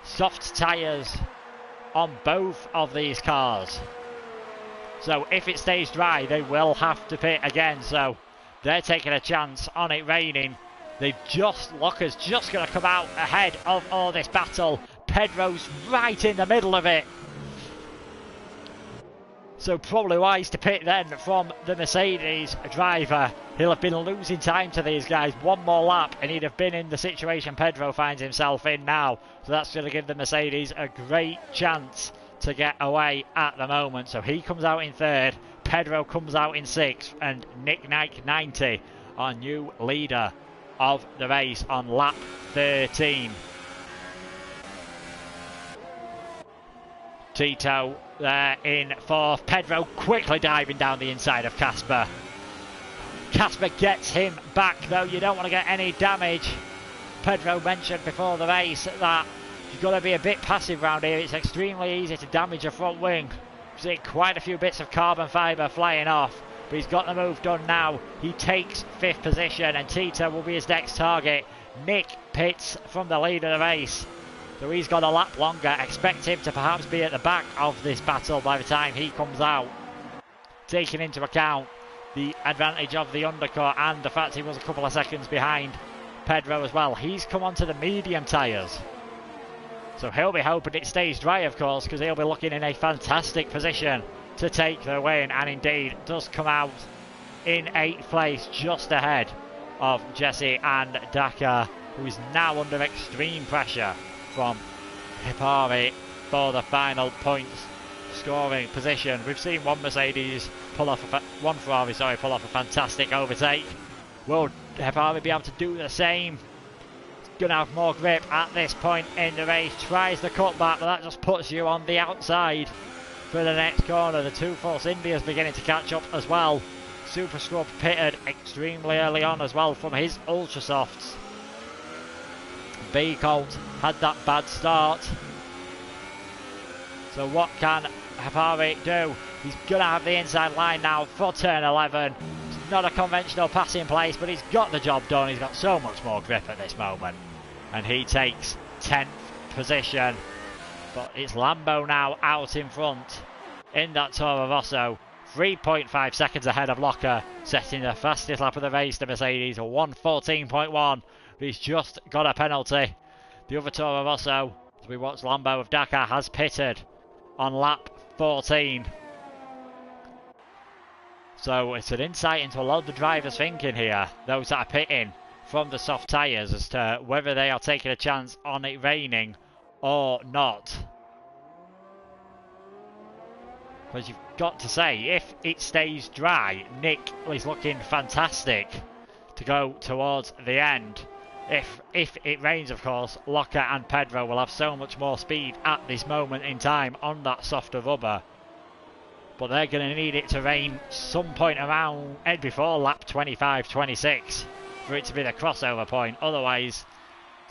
Soft tyres on both of these cars. So if it stays dry, they will have to pit again. So they're taking a chance on it raining. Locker's just going to come out ahead of all this battle. Pedro's right in the middle of it. So probably wise to pit then from the Mercedes driver. He'll have been losing time to these guys. One more lap and he'd have been in the situation Pedro finds himself in now. So that's going to give the Mercedes a great chance to get away at the moment. So he comes out in 3rd, Pedro comes out in 6th, and Nick Nike 90, our new leader of the race on lap 13. Tito there in 4th. Pedro quickly diving down the inside of Casper. Casper gets him back though. You don't want to get any damage. Pedro mentioned before the race that you've got to be a bit passive around here. It's extremely easy to damage a front wing. We've seen quite a few bits of carbon fibre flying off, but he's got the move done now. He takes 5th position and Tito will be his next target. Nick pits from the lead of the race. So he's got a lap longer. Expect him to perhaps be at the back of this battle by the time he comes out. Taking into account the advantage of the undercut and the fact he was a couple of seconds behind Pedro as well. He's come onto the medium tyres. So he'll be hoping it stays dry, of course, because he'll be looking in a fantastic position to take the win. And indeed does come out in 8th place, just ahead of Jesse and Dakar, who is now under extreme pressure from Hipari for the final points scoring position. We've seen one Mercedes pull off one Ferrari, pull off a fantastic overtake. Will Hipari be able to do the same? He's going to have more grip at this point in the race. Tries the cutback, but that just puts you on the outside for the next corner. The 2 Force India is beginning to catch up as well. Super Scrub pitted extremely early on as well from his Ultra Softs. B Colt had that bad start. So what can Hipari do? He's going to have the inside line now for turn 11. It's not a conventional passing place, but he's got the job done. He's got so much more grip at this moment. And he takes 10th position. But it's Lambo now out in front in that Toro Rosso. 3.5 seconds ahead of Locker, setting the fastest lap of the race to Mercedes, 1:14.1. He's just got a penalty. The other Toro Rosso, as we watch Lambo of Dakar, has pitted on lap 14. So it's an insight into a lot of the drivers' thinking here, those that are pitting from the soft tyres, as to whether they are taking a chance on it raining or not. Because you've got to say, if it stays dry, Nick is looking fantastic to go towards the end. If it rains, of course, Locker and Pedro will have so much more speed at this moment in time on that softer rubber. But they're going to need it to rain some point around before lap 25-26 for it to be the crossover point. Otherwise,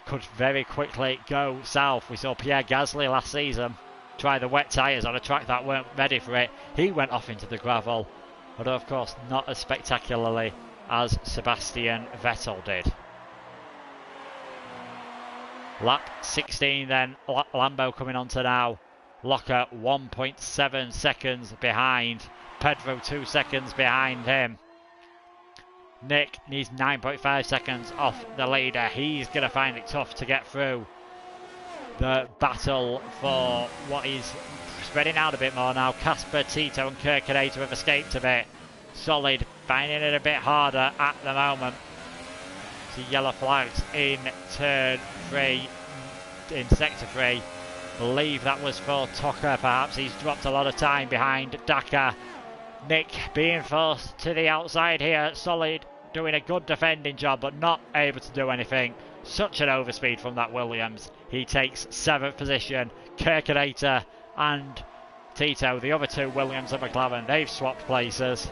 could very quickly go south. We saw Pierre Gasly last season try the wet tyres on a track that weren't ready for it. He went off into the gravel, although of course not as spectacularly as Sebastian Vettel did. Lap 16 then, Lambo coming on to now. Locker 1.7 seconds behind. Pedro 2 seconds behind him. Nick needs 9.5 seconds off the leader. He's going to find it tough to get through the battle for what is spreading out a bit more now. Casper, Tito and Kirkinator have escaped a bit. Solid finding it a bit harder at the moment. See yellow flags in turn 3, in sector 3. Believe that was for Tucker, perhaps. He's dropped a lot of time behind Dakar. Nick being forced to the outside here. Solid doing a good defending job, but not able to do anything. Such an overspeed from that Williams. He takes 7th position. Kirkinator and Tito, the other two Williams and McLaren, they've swapped places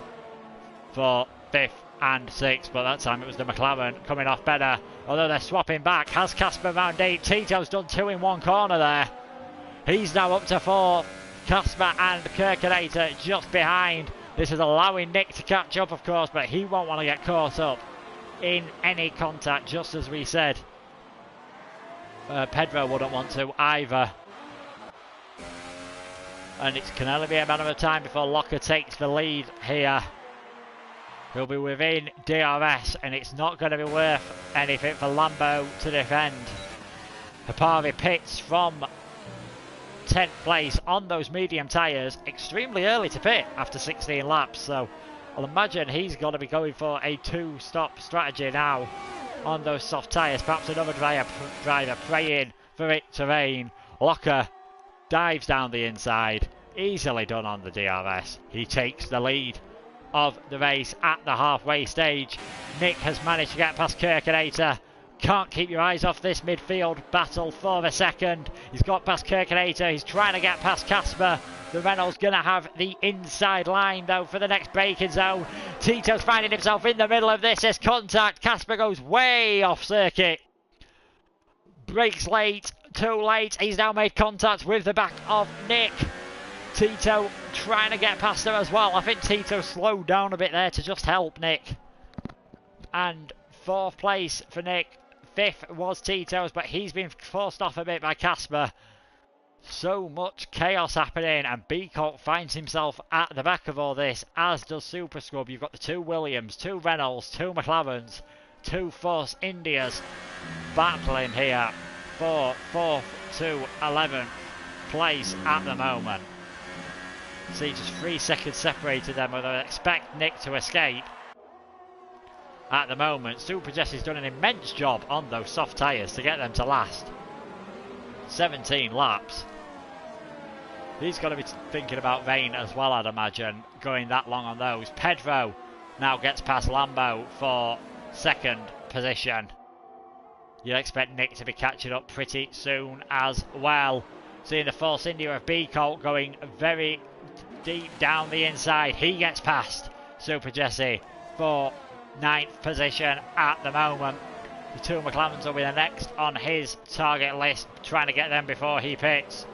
for 5th and 6th, but that time it was the McLaren coming off better. Although they're swapping back. Has Casper round 8. Tito's done 2 in 1 corner there. He's now up to 4. Casper and Kirkinator just behind. This is allowing Nick to catch up, of course, but he won't want to get caught up in any contact, just as we said. Pedro wouldn't want to either. And it can only be a matter of time before Locker takes the lead here. He'll be within DRS, and it's not going to be worth anything for Lambo to defend. Hipari pits from 10th place on those medium tyres, extremely early to pit after 16 laps, so I'll imagine he's got to be going for a 2-stop strategy now on those soft tyres. Perhaps another driver praying for it to rain. Locker dives down the inside, easily done on the DRS. He takes the lead of the race at the halfway stage. Nick has managed to get past Kirkinator. Can't keep your eyes off this midfield battle for a second. He's got past Kirkinator. He's trying to get past Casper. The Renault's going to have the inside line though for the next braking zone. Tito's finding himself in the middle of this. There's contact. Casper goes way off circuit. Brakes late. Too late. He's now made contact with the back of Nick. Tito trying to get past him as well. I think Tito slowed down a bit there to just help Nick. And 4th place for Nick. fifth was Tito's, but he's been forced off a bit by Casper. So much chaos happening, and B Colt finds himself at the back of all this, as does Super Scrub. You've got the 2 Williams, 2 Reynolds, 2 McLarens, 2 Force Indias battling here for 4th to 11th place at the moment. See, just 3 seconds separated them, although I expect Nick to escape. At the moment, Super Jesse's done an immense job on those soft tyres to get them to last. 17 laps. He's got to be thinking about rain as well, I'd imagine, going that long on those. Pedro now gets past Lambo for 2nd position. You'd expect Nick to be catching up pretty soon as well. Seeing the Force India of B Colt going very deep down the inside. He gets past Super Jesse for 9th position at the moment. The 2 McLarens will be the next on his target list, trying to get them before he pits.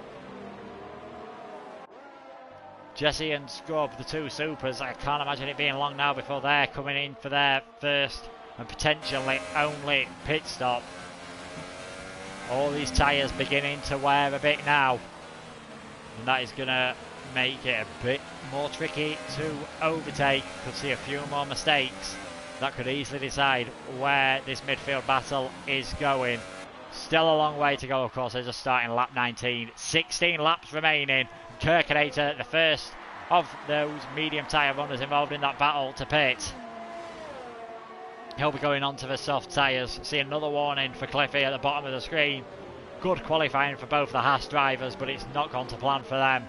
Jesse and Scrub, the 2 Supers, I can't imagine it being long now before they're coming in for their first and potentially only pit stop. All these tyres beginning to wear a bit now, and that is going to make it a bit more tricky to overtake. Could see a few more mistakes that could easily decide where this midfield battle is going. Still a long way to go, of course. They're just starting lap 19. 16 laps remaining. Kirkinator, the first of those medium tyre runners involved in that battle, to pit. He'll be going on to the soft tyres. See another warning for Cliffy at the bottom of the screen. Good qualifying for both the Haas drivers, but it's not gone to plan for them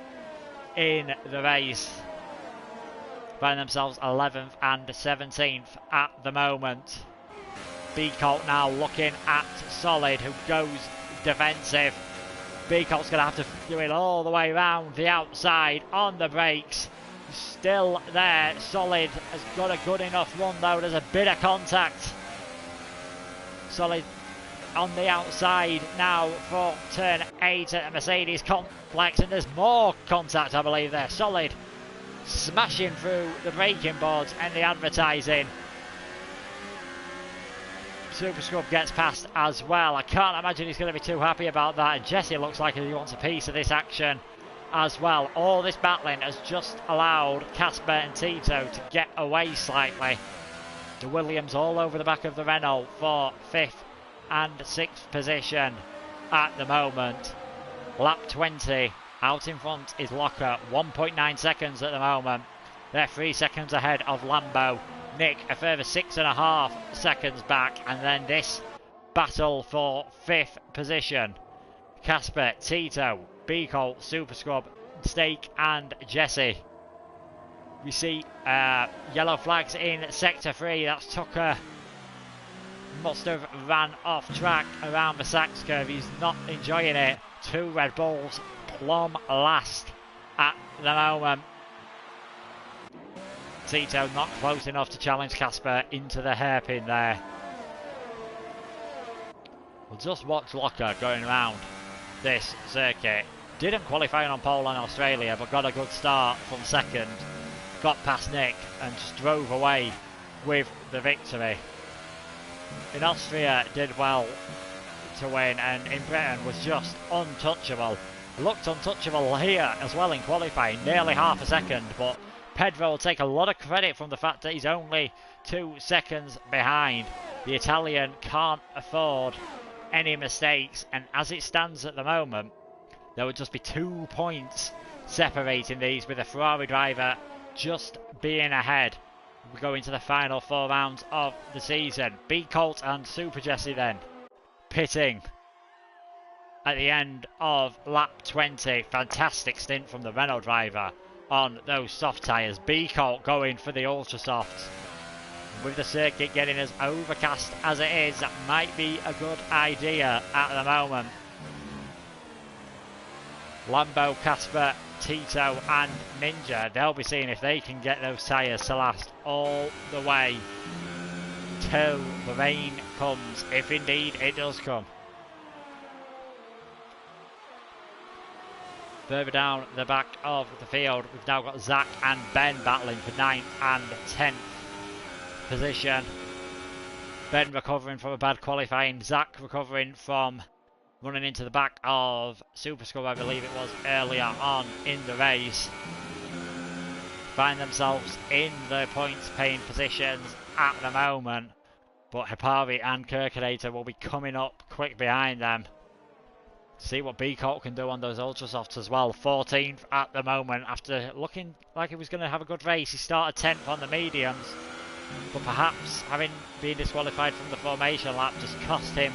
in the race. Find themselves 11th and 17th at the moment. B Colt now looking at Solid, who goes defensive. B Colt's going to have to do it all the way around the outside on the brakes. Still there. Solid has got a good enough run though. There's a bit of contact. Solid on the outside now for turn 8 at the Mercedes complex, and there's more contact, I believe, there. Solid smashing through the braking boards and the advertising. Super Scrub gets past as well. I can't imagine he's going to be too happy about that, and Jesse looks like he wants a piece of this action as well. All this battling has just allowed Casper and Tito to get away slightly. The Williams all over the back of the Renault for 5th and 6th position at the moment. Lap 20, out in front is Locker, 1.9 seconds at the moment. They're 3 seconds ahead of Lambo. Nick a further 6.5 seconds back, and then this battle for 5th position. Casper, Tito, B Colt, Super Scrub, Stake and Jesse. We see yellow flags in sector 3. That's Tucker. Must have ran off track around the Sachs curve. He's not enjoying it. 2 Red Bulls plumb last at the moment. Tito not close enough to challenge Casper into the hairpin there. We'll just watch Locker going around this circuit. Didn't qualify on pole in Australia, but got a good start from 2nd. Got past Nick and just drove away with the victory. In Austria did well to win, and in Britain was just untouchable. Looked untouchable here as well in qualifying, nearly half a second, but Pedro will take a lot of credit from the fact that he's only 2 seconds behind. The Italian can't afford any mistakes, and as it stands at the moment, there would just be 2 points separating these, with the Ferrari driver just being ahead. We go into the final 4 rounds of the season. B Colt and Super Jesse then pitting at the end of lap 20. Fantastic stint from the Renault driver on those soft tyres. B Colt going for the ultra softs. With the circuit getting as overcast as it is, that might be a good idea at the moment. Lambo, Casper, Tito and Ninja, they'll be seeing if they can get those tyres to last all the way till the rain comes, if indeed it does come. Further down the back of the field, we've now got Zach and Ben battling for 9th and 10th position. Ben recovering from a bad qualifying. Zach recovering from running into the back of Super Scrub, I believe it was, earlier on in the race. Find themselves in the points paying positions at the moment, but Hipari and Kirkinator will be coming up quick behind them. See what B Colt can do on those Ultra Softs as well. 14th at the moment after looking like he was going to have a good race. He started 10th on the mediums, but perhaps having been disqualified from the formation lap just cost him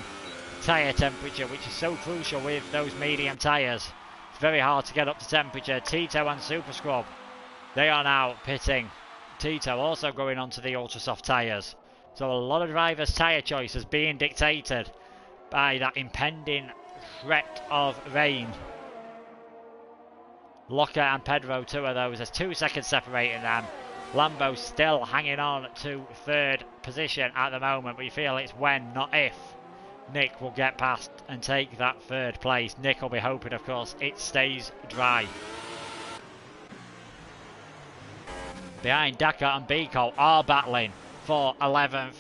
tyre temperature, which is so crucial with those medium tyres. It's very hard to get up to temperature. Tito and Super Scrub, they are now pitting. Tito also going on to the Ultra Soft tyres. So a lot of drivers' tyre choices being dictated by that impending threat of rain. Locker and Pedro, two of those. There's 2 seconds separating them. Lambo still hanging on to third position at the moment. We feel it's when, not if, Nick will get past and take that third place. Nick will be hoping, of course, it stays dry. Behind, Dakar and Biko are battling for 11th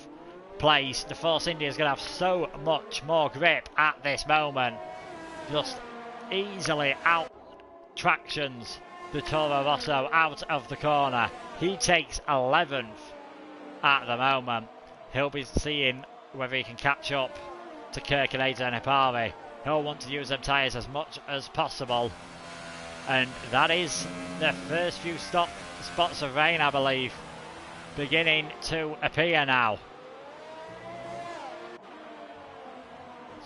place. The Force India is going to have so much more grip at this moment. Just easily out tractions the Toro Rosso out of the corner. He takes 11th at the moment. He'll be seeing whether he can catch up to Kirkinator and Hipari. He'll want to use them tyres as much as possible. And that is the first few spots of rain, I believe, beginning to appear now.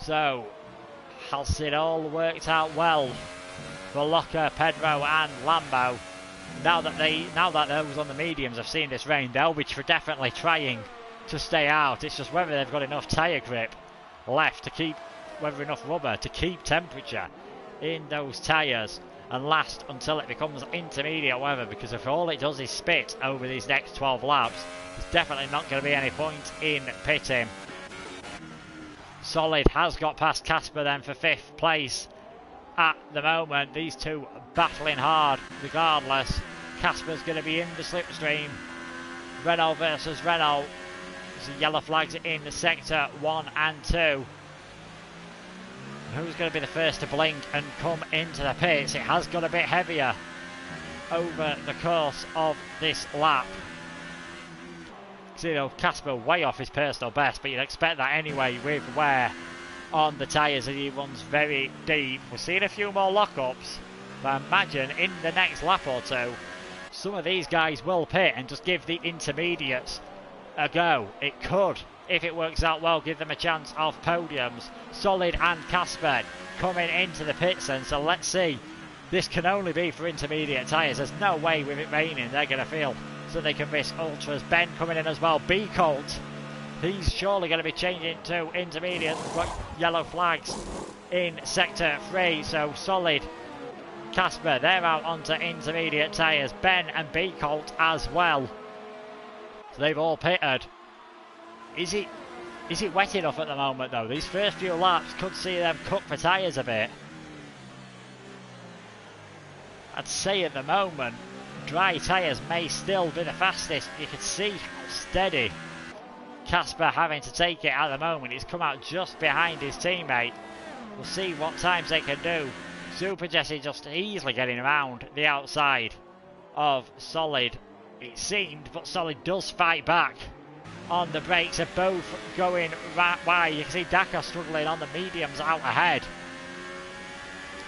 So, has it all worked out well for Locker, Pedro and Lambo? Now that those on the mediums have seen this rain, they'll be definitely trying to stay out. It's just whether they've got enough tyre grip left to keep, whether enough rubber to keep temperature in those tyres and last until it becomes intermediate weather, because if all it does is spit over these next 12 laps, there's definitely not going to be any point in pitting. Solid has got past Casper then for 5th place at the moment. These two battling hard regardless. Casper's going to be in the slipstream. Renault versus Renault. There's yellow flags in the sector 1 and 2. Who's going to be the first to blink and come into the pits? It has got a bit heavier over the course of this lap. You know, Casper way off his personal best, but you'd expect that anyway with wear on the tyres as he runs very deep. We're seeing a few more lockups, but I imagine in the next lap or two, some of these guys will pit and just give the intermediates a go. It could, if it works out well, give them a chance of podiums. Solid and Casper coming into the pits then, so let's see. This can only be for intermediate tyres. There's no way with it raining they're going to feel so they can risk ultras. Ben coming in as well. B Colt, he's surely going to be changing to intermediate. We've got yellow flags in sector 3, so Solid, Casper, they're out onto intermediate tyres. Ben and B Colt as well. So they've all pitted. Is it wet enough at the moment though? These first few laps could see them cook for tyres a bit. I'd say at the moment dry tyres may still be the fastest. You can see how steady Casper having to take it at the moment. He's come out just behind his teammate. We'll see what times they can do. Super Jesse just easily getting around the outside of Solid, it seemed, but Solid does fight back on the brakes. They're both going right wide. You can see Dakar struggling on the mediums out ahead.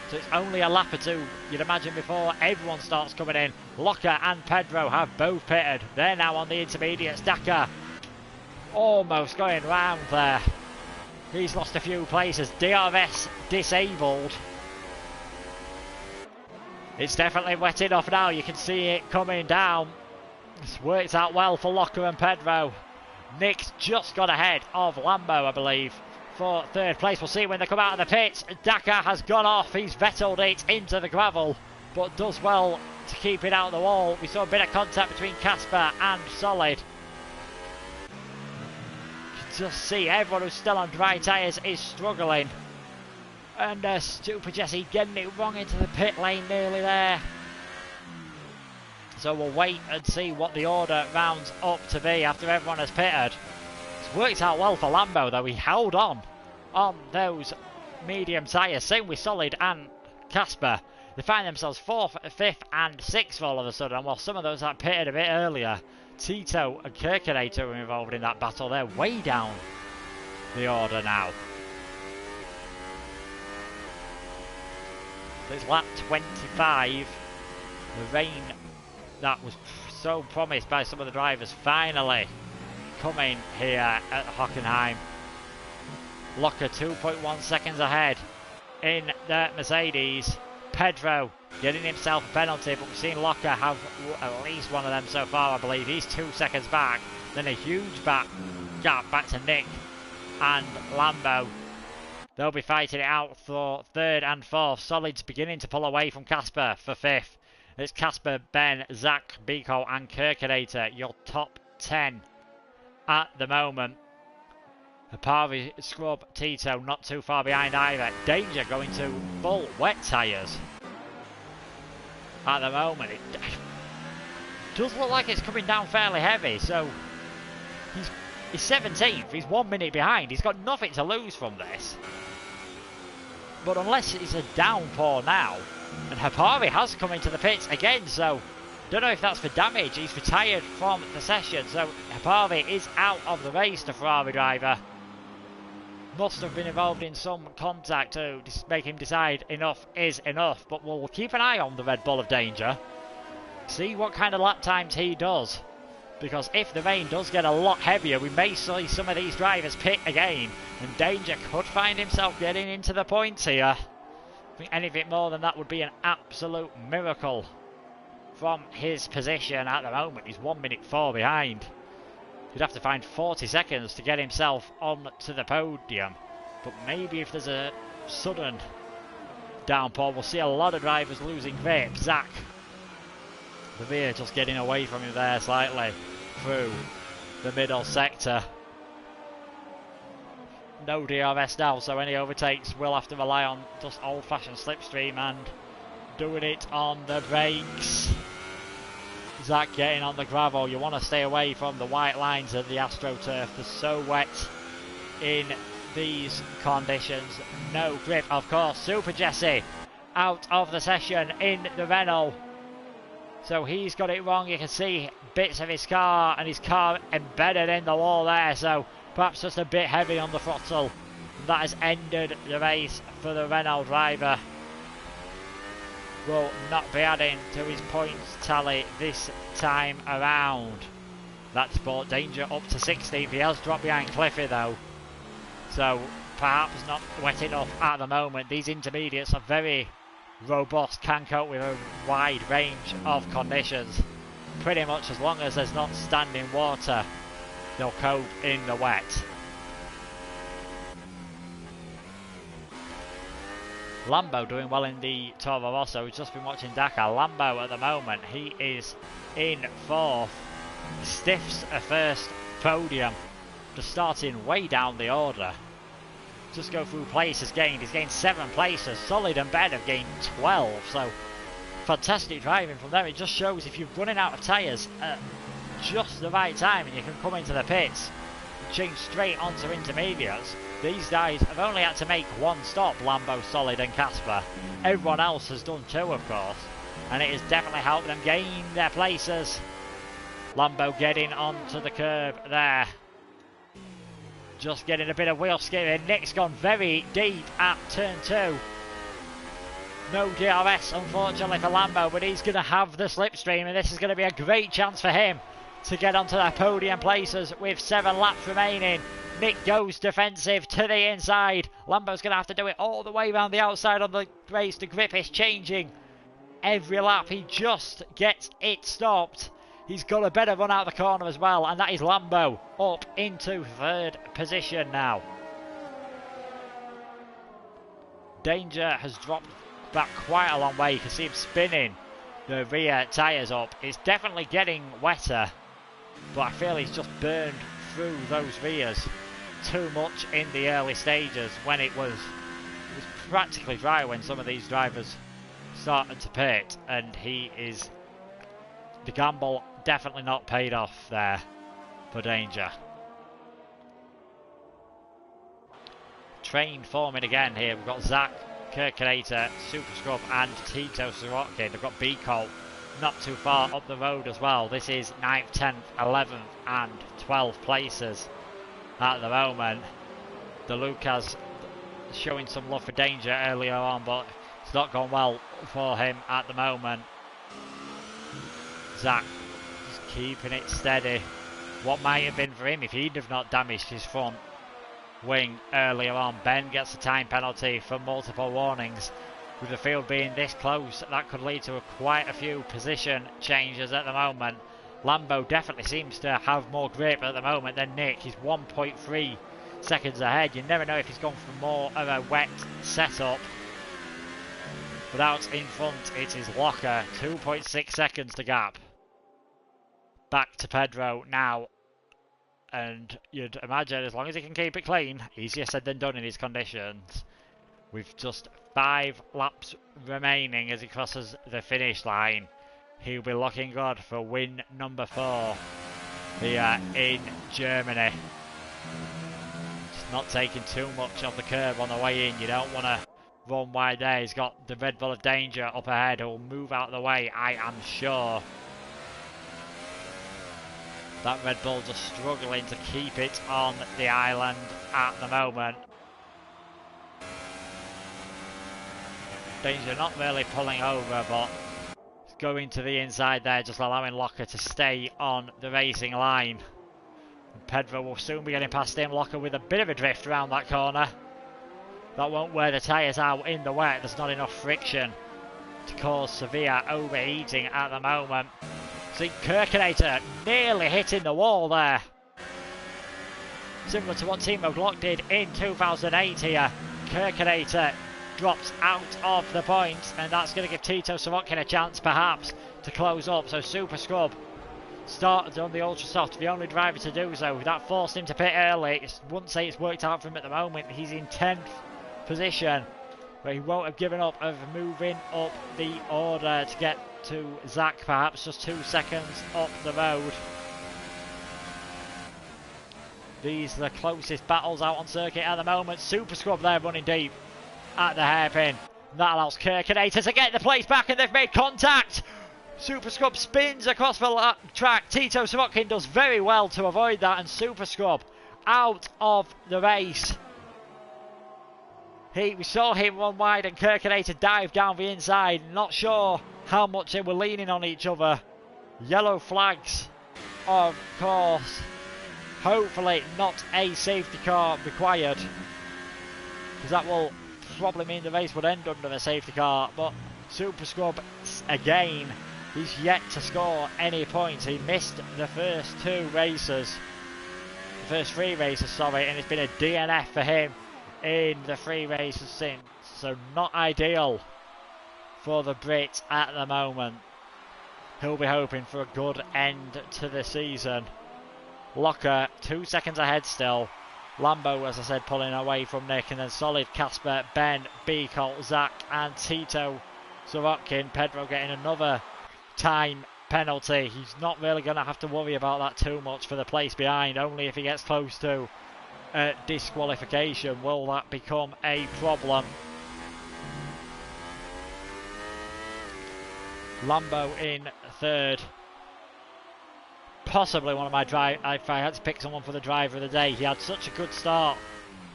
So it's only a lap or two, you'd imagine, before everyone starts coming in. Locker and Pedro have both pitted. They're now on the intermediates. Dakar almost going round there. He's lost a few places. DRS disabled. It's definitely wet enough now. You can see it coming down. It's worked out well for Locker and Pedro. Nick's just got ahead of Lambo, I believe, for 3rd place. We'll see when they come out of the pits. Dakar has gone off. He's vettled it into the gravel, but does well to keep it out the wall. We saw a bit of contact between Casper and Solid. You can just see everyone who's still on dry tyres is struggling. And Super Jesse getting it wrong into the pit lane nearly there. So we'll wait and see what the order rounds up to be after everyone has pitted. worked out well for Lambo though. He held on those medium tyres. Same with Solid and Casper. They find themselves 4th, 5th and 6th all of a sudden. While some of those that pitted a bit earlier, Tito and Kirkinator were involved in that battle. They're way down the order now. So it's lap 25. The rain that was so promised by some of the drivers finally coming here at Hockenheim. Locker 2.1 seconds ahead in the Mercedes. Pedro getting himself a penalty, but we've seen Locker have at least one of them so far, I believe. He's 2 seconds back. Then a huge gap back to Nick and Lambo. They'll be fighting it out for 3rd and 4th. Solid's beginning to pull away from Casper for 5th. It's Casper, Ben, Zach, Biko and Kirkinator, your top 10 at the moment. Hapavi, Scrub, Tito not too far behind either. Danger going to full wet tyres at the moment. It does look like it's coming down fairly heavy, so he's 17th, he's 1 minute behind. He's got nothing to lose from this. But unless it's a downpour now, and Hapavi has come into the pits again, so don't know if that's for damage. He's retired from the session, so Hapavi is out of the race, the Ferrari driver. Must have been involved in some contact to make him decide enough is enough. But we'll keep an eye on the Red Bull of Danger. See what kind of lap times he does. Because if the rain does get a lot heavier, we may see some of these drivers pit again. And Danger could find himself getting into the points here. I think anything more than that would be an absolute miracle from his position at the moment. He's 1 minute 4 behind. He'd have to find 40 seconds to get himself on to the podium. But maybe if there's a sudden downpour, we'll see a lot of drivers losing grip. Zach, the rear just getting away from him there slightly through the middle sector. No DRS now, so any overtakes will have to rely on just old-fashioned slipstream and doing it on the brakes. Zach getting on the gravel. You want to stay away from the white lines of the AstroTurf. They're so wet in these conditions. No grip, of course. Super Jesse out of the session in the Renault. So he's got it wrong. You can see bits of his car and his car embedded in the wall there. So perhaps just a bit heavy on the throttle. That has ended the race for the Renault driver. Will not be adding to his points tally this time around. That's brought Danger up to 16th. He has dropped behind Cliffy though, so perhaps not wet enough at the moment. These intermediates are very robust, can cope with a wide range of conditions. Pretty much as long as there's not standing water, they'll cope in the wet. Lambo doing well in the Toro Rosso. We've just been watching Dakar. Lambo at the moment, he is in 4th. Stiffs a first podium. Just starting way down the order. Just go through places gained. He's gained 7 places. Solid and Ben have gained 12. So fantastic driving from them. It just shows if you're running out of tyres at just the right time and you can come into the pits and change straight onto intermediates. These guys have only had to make 1 stop, Lambo, Solid and Casper. Everyone else has done 2, of course. And it has definitely helped them gain their places. Lambo getting onto the curb there. Just getting a bit of wheel skipping. Nick's gone very deep at turn 2. No DRS, unfortunately, for Lambo, but he's going to have the slipstream, and this is going to be a great chance for him to get onto their podium places with 7 laps remaining. Nick goes defensive to the inside. Lambo's going to have to do it all the way around the outside on the race. The grip is changing every lap. He just gets it stopped. He's got a better run out of the corner as well, and that is Lambo up into 3rd position now. Danger has dropped back quite a long way. You can see him spinning the rear tyres up. It's definitely getting wetter, but I feel he's just burned through those rears too much in the early stages when it was practically dry when some of these drivers started to pit, and the gamble definitely not paid off there for Danger. train forming again here. We've got Zach, Kirkinator, Super Scrub and Tito Sirotkin. They've got B-Colt not too far up the road as well. This is 9th, 10th, 11th and 12th places at the moment. The Lucas showing some love for danger earlier on, but it's not gone well for him at the moment. Zach just keeping it steady. What might have been for him if he'd have not damaged his front wing earlier on. Ben gets a time penalty for multiple warnings. With the field being this close, that could lead to quite a few position changes at the moment. Lambo definitely seems to have more grip at the moment than Nick. He's 1.3 seconds ahead. You never know if he's gone for more of a wet setup. But out in front, it is Locker. 2.6 seconds to gap. Back to Pedro now. And you'd imagine as long as he can keep it clean, easier said than done in these conditions. With just 5 laps remaining as he crosses the finish line. He'll be looking good for win number 4 here in Germany. Just not taking too much of the curve on the way in. You don't want to run wide there. He's got the Red Bull of Danger up ahead. He'll move out of the way, I am sure. That Red Bull just struggling to keep it on the island at the moment. Danger not really pulling over, but going to the inside there, just allowing Locker to stay on the racing line. And Pedro will soon be getting past him. Locker with a bit of a drift around that corner. That won't wear the tyres out in the wet. There's not enough friction to cause severe overheating at the moment. See Kirkinator nearly hitting the wall there. Similar to what Timo Glock did in 2008 here. Kirkinator drops out of the points, and that's going to give Tito Sirotkin a chance perhaps to close up. So Super Scrub started on the Ultra Soft, the only driver to do so. That forced him to pit early. Wouldn't say it's worked out for him at the moment. He's in 10th position, but he won't have given up of moving up the order to get to Zach, perhaps just 2 seconds up the road. These are the closest battles out on circuit at the moment. Super Scrub there running deep at the hairpin. That allows Kirkinator to get the place back, and they've made contact. Super Scrub spins across the track. Tito Sirotkin does very well to avoid that, and Super Scrub out of the race. We saw him run wide and Kirkinator dive down the inside. Not sure how much they were leaning on each other. Yellow flags, of course. Hopefully not a safety car required, because that will probably mean the race would end under a safety car. But Super Scrub, again, he's yet to score any points. He missed the first 3 races, sorry, and it's been a DNF for him in the 3 races since. So not ideal for the Brit at the moment. He'll be hoping for a good end to the season. Locker 2 seconds ahead still. Lambo, as I said, pulling away from Nick, and then solid Casper, Ben, B-Colt, Zach and Tito Sirotkin. Pedro getting another time penalty. He's not really going to have to worry about that too much for the place behind. Only if he gets close to disqualification will that become a problem. Lambo in 3rd. Possibly one of my if I had to pick someone for the driver of the day. He had such a good start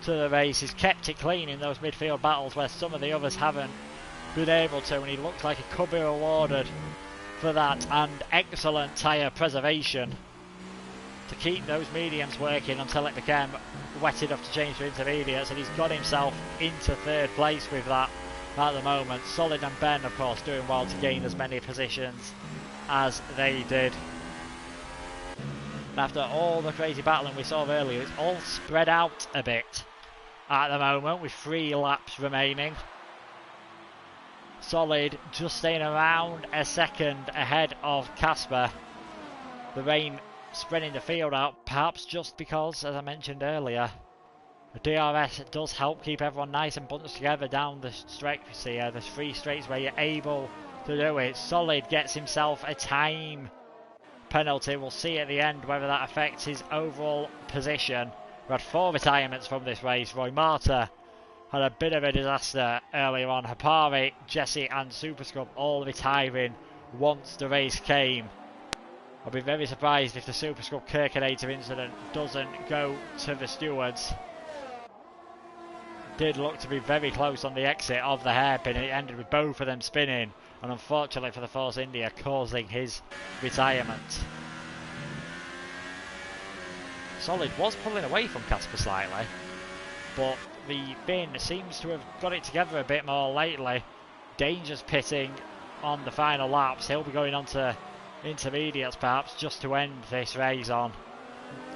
to the race. He's kept it clean in those midfield battles where some of the others haven't been able to, and he looks like he could be rewarded for that, and excellent tyre preservation to keep those mediums working until it became wet enough to change to intermediates, and he's got himself into 3rd place with that at the moment. Solid and Ben, of course, doing well to gain as many positions as they did. After all the crazy battling we saw earlier, it's all spread out a bit at the moment with 3 laps remaining. Solid just staying around a second ahead of Casper. The rain spreading the field out, perhaps just because, as I mentioned earlier, the DRS does help keep everyone nice and bunched together down the straights here. There's 3 straights where you're able to do it. Solid gets himself a time penalty. We'll see at the end whether that affects his overall position. We had 4 retirements from this race. Roy Marta had a bit of a disaster earlier on. Hapari, Jesse and Super Scrub all retiring once the race came. I'll be very surprised if the Super Scrub Kirkinator incident doesn't go to the stewards. Did look to be very close on the exit of the hairpin, and it ended with both of them spinning, and unfortunately for the Force India causing his retirement. Solid was pulling away from Casper slightly, but the bin seems to have got it together a bit more lately. Danger's pitting on the final laps. He'll be going on to intermediates perhaps just to end this race on.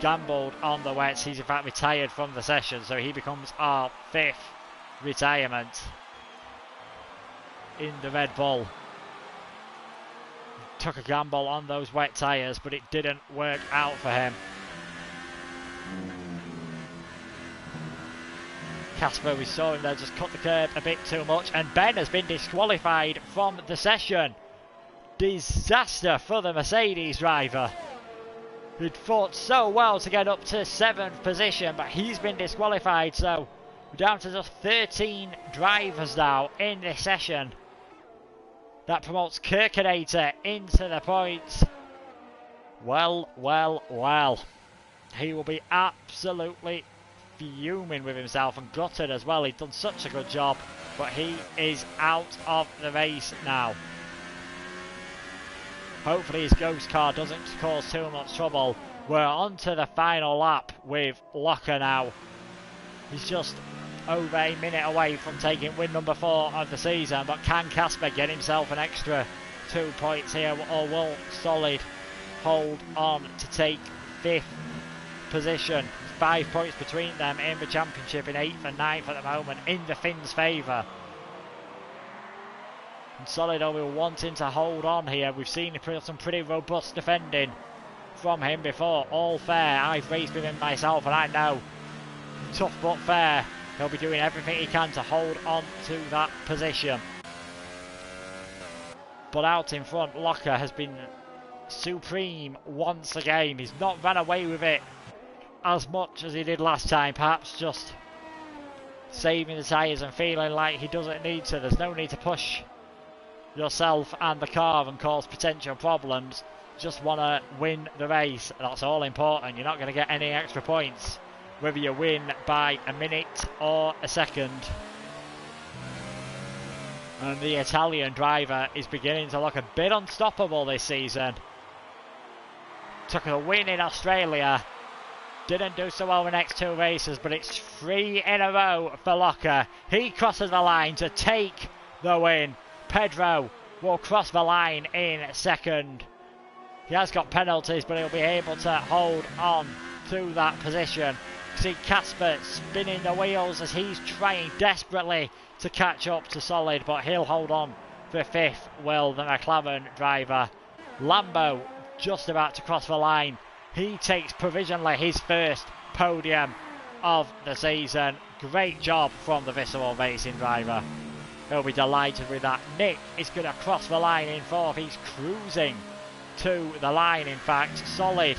Gambled on the wets. He's in fact retired from the session, so he becomes our 5th retirement in the Red Bull. Took a gamble on those wet tyres, but it didn't work out for him. Casper, we saw him there just cut the curb a bit too much, and Ben has been disqualified from the session. Disaster for the Mercedes driver. He'd fought so well to get up to 7th position, but he's been disqualified, so we're down to just 13 drivers now in this session. That promotes Kirkinator into the points. Well. He will be absolutely fuming with himself and gutted as well. He's done such a good job, but he is out of the race now. Hopefully his ghost car doesn't cause too much trouble. We're on to the final lap with Locker now. He's just over a minute away from taking win number 4 of the season, but can Casper get himself an extra 2 points here, or will Solid hold on to take 5th position? 5 points between them in the championship, in 8th and 9th at the moment, in the Finns' favour. And Solid will be wanting to hold on here. We've seen some pretty robust defending from him before. All fair. I've raced with him myself and I know. Tough but fair. He'll be doing everything he can to hold on to that position. But out in front, Locker has been supreme once again. He's not ran away with it as much as he did last time. Perhaps just saving the tyres and feeling like he doesn't need to. There's no need to push yourself and the car and cause potential problems. Just want to win the race. That's all important. You're not going to get any extra points whether you win by a minute or a second. And the Italian driver is beginning to look a bit unstoppable this season. Took a win in Australia. Didn't do so well the next 2 races, but it's 3 in a row for Locker. He crosses the line to take the win. Pedro will cross the line in second. He has got penalties, but he'll be able to hold on to that position. See Casper spinning the wheels as he's trying desperately to catch up to Solid, but he'll hold on for 5th, will the McLaren driver. Lambo just about to cross the line. He takes provisionally his first podium of the season. Great job from the Visceral Racing driver. He'll be delighted with that. Nick is going to cross the line in 4th. He's cruising to the line, in fact. Solid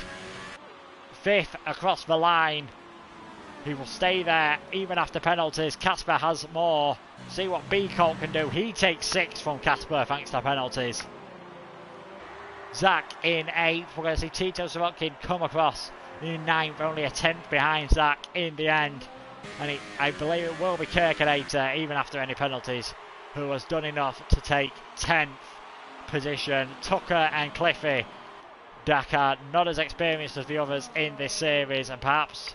5th across the line. He will stay there even after penalties. Casper has more. See what B Colt can do. He takes 6th from Casper thanks to penalties. Zach in 8th. We're going to see Tito Sorokin come across in 9th. Only a 10th behind Zach in the end. And I believe it will be Kirkinator, even after any penalties, who has done enough to take 10th position. Tucker and Cliffy Dakar not as experienced as the others in this series, and perhaps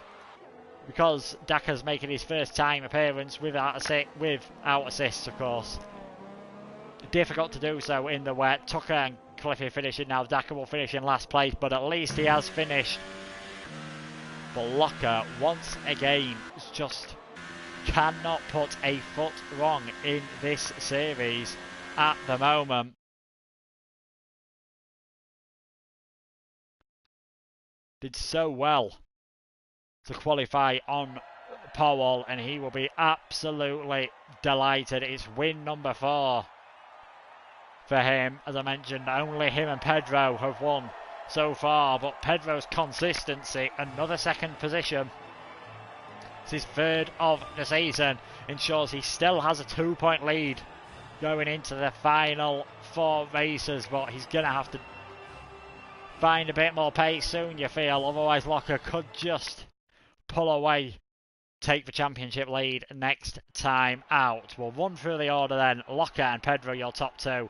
because Dakar's making his first time appearance without assists, of course. Difficult to do so in the wet. Tucker and Cliffy finishing now. Dakar will finish in last place, but at least he has finished. But Locker, once again, just cannot put a foot wrong in this series at the moment. Did so well to qualify on pole, and he will be absolutely delighted. It's win number 4 for him. As I mentioned, only him and Pedro have won so far, but Pedro's consistency, another 2nd position. It's his third of the season. Ensures he still has a 2-point lead going into the final 4 races, but he's going to have to find a bit more pace soon, you feel. Otherwise, Locker could just pull away, take the championship lead next time out. We'll run through the order then. Locker and Pedro, your top 2.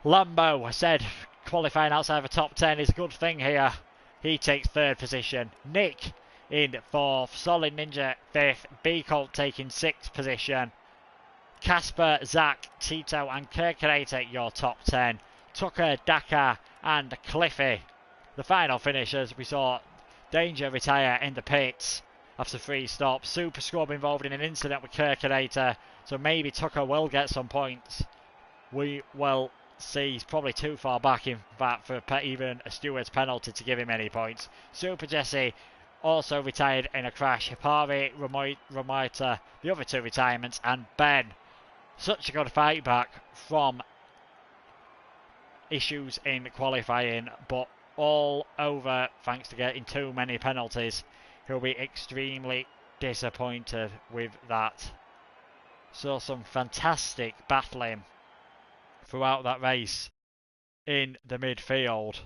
Lambo, I said, qualifying outside the top 10 is a good thing here. He takes 3rd position. Nick in 4th. Solid Ninja 5th. B-Colt taking 6th position. Casper, Zach, Tito and Kirkinator, your top 10. Tucker, Dakar and Cliffy. The final finishers, we saw Danger retire in the pits after 3 stops. Super Scrub involved in an incident with Kirkinator, so maybe Tucker will get some points. We will see. He's probably too far back in fact for even a steward's penalty to give him any points. Super Jesse also retired in a crash. Hipari, Ramoita, the other 2 retirements, and Ben. Such a good fight back from issues in qualifying, but all over thanks to getting too many penalties. He'll be extremely disappointed with that. So some fantastic battling throughout that race in the midfield.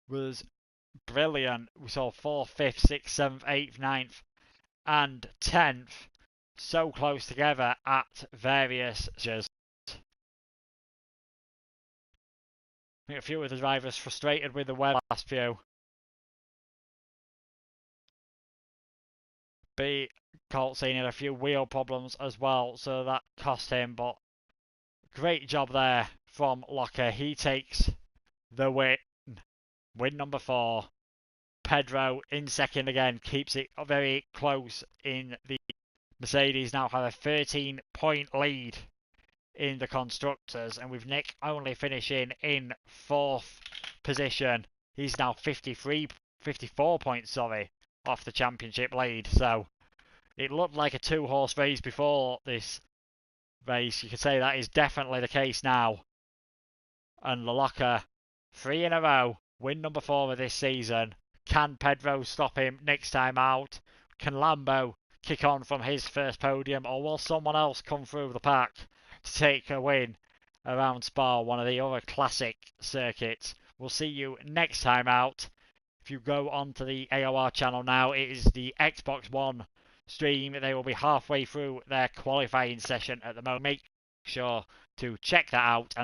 Was brilliant. We saw 4th, 5th, 6th, 7th, 8th, 9th and 10th so close together at various stages. I think a few of the drivers frustrated with the weather last few. Colt seen had a few wheel problems as well, so that cost him, but great job there from Locker. He takes the win. Win number 4. Pedro in 2nd again, keeps it very close in the Mercedes. Now have a 13-point lead in the Constructors, and with Nick only finishing in 4th position, he's now 54 points, off the championship lead. So it looked like a 2-horse race before this race. You could say that is definitely the case now. And the Locker, 3 in a row, win number 4 of this season. Can Pedro stop him next time out? Can Lambo kick on from his first podium, or will someone else come through the pack to take a win around Spa, one of the other classic circuits? We'll see you next time out. If you go onto the AOR channel now, it is the Xbox One stream. They will be halfway through their qualifying session at the moment. Make sure to check that out.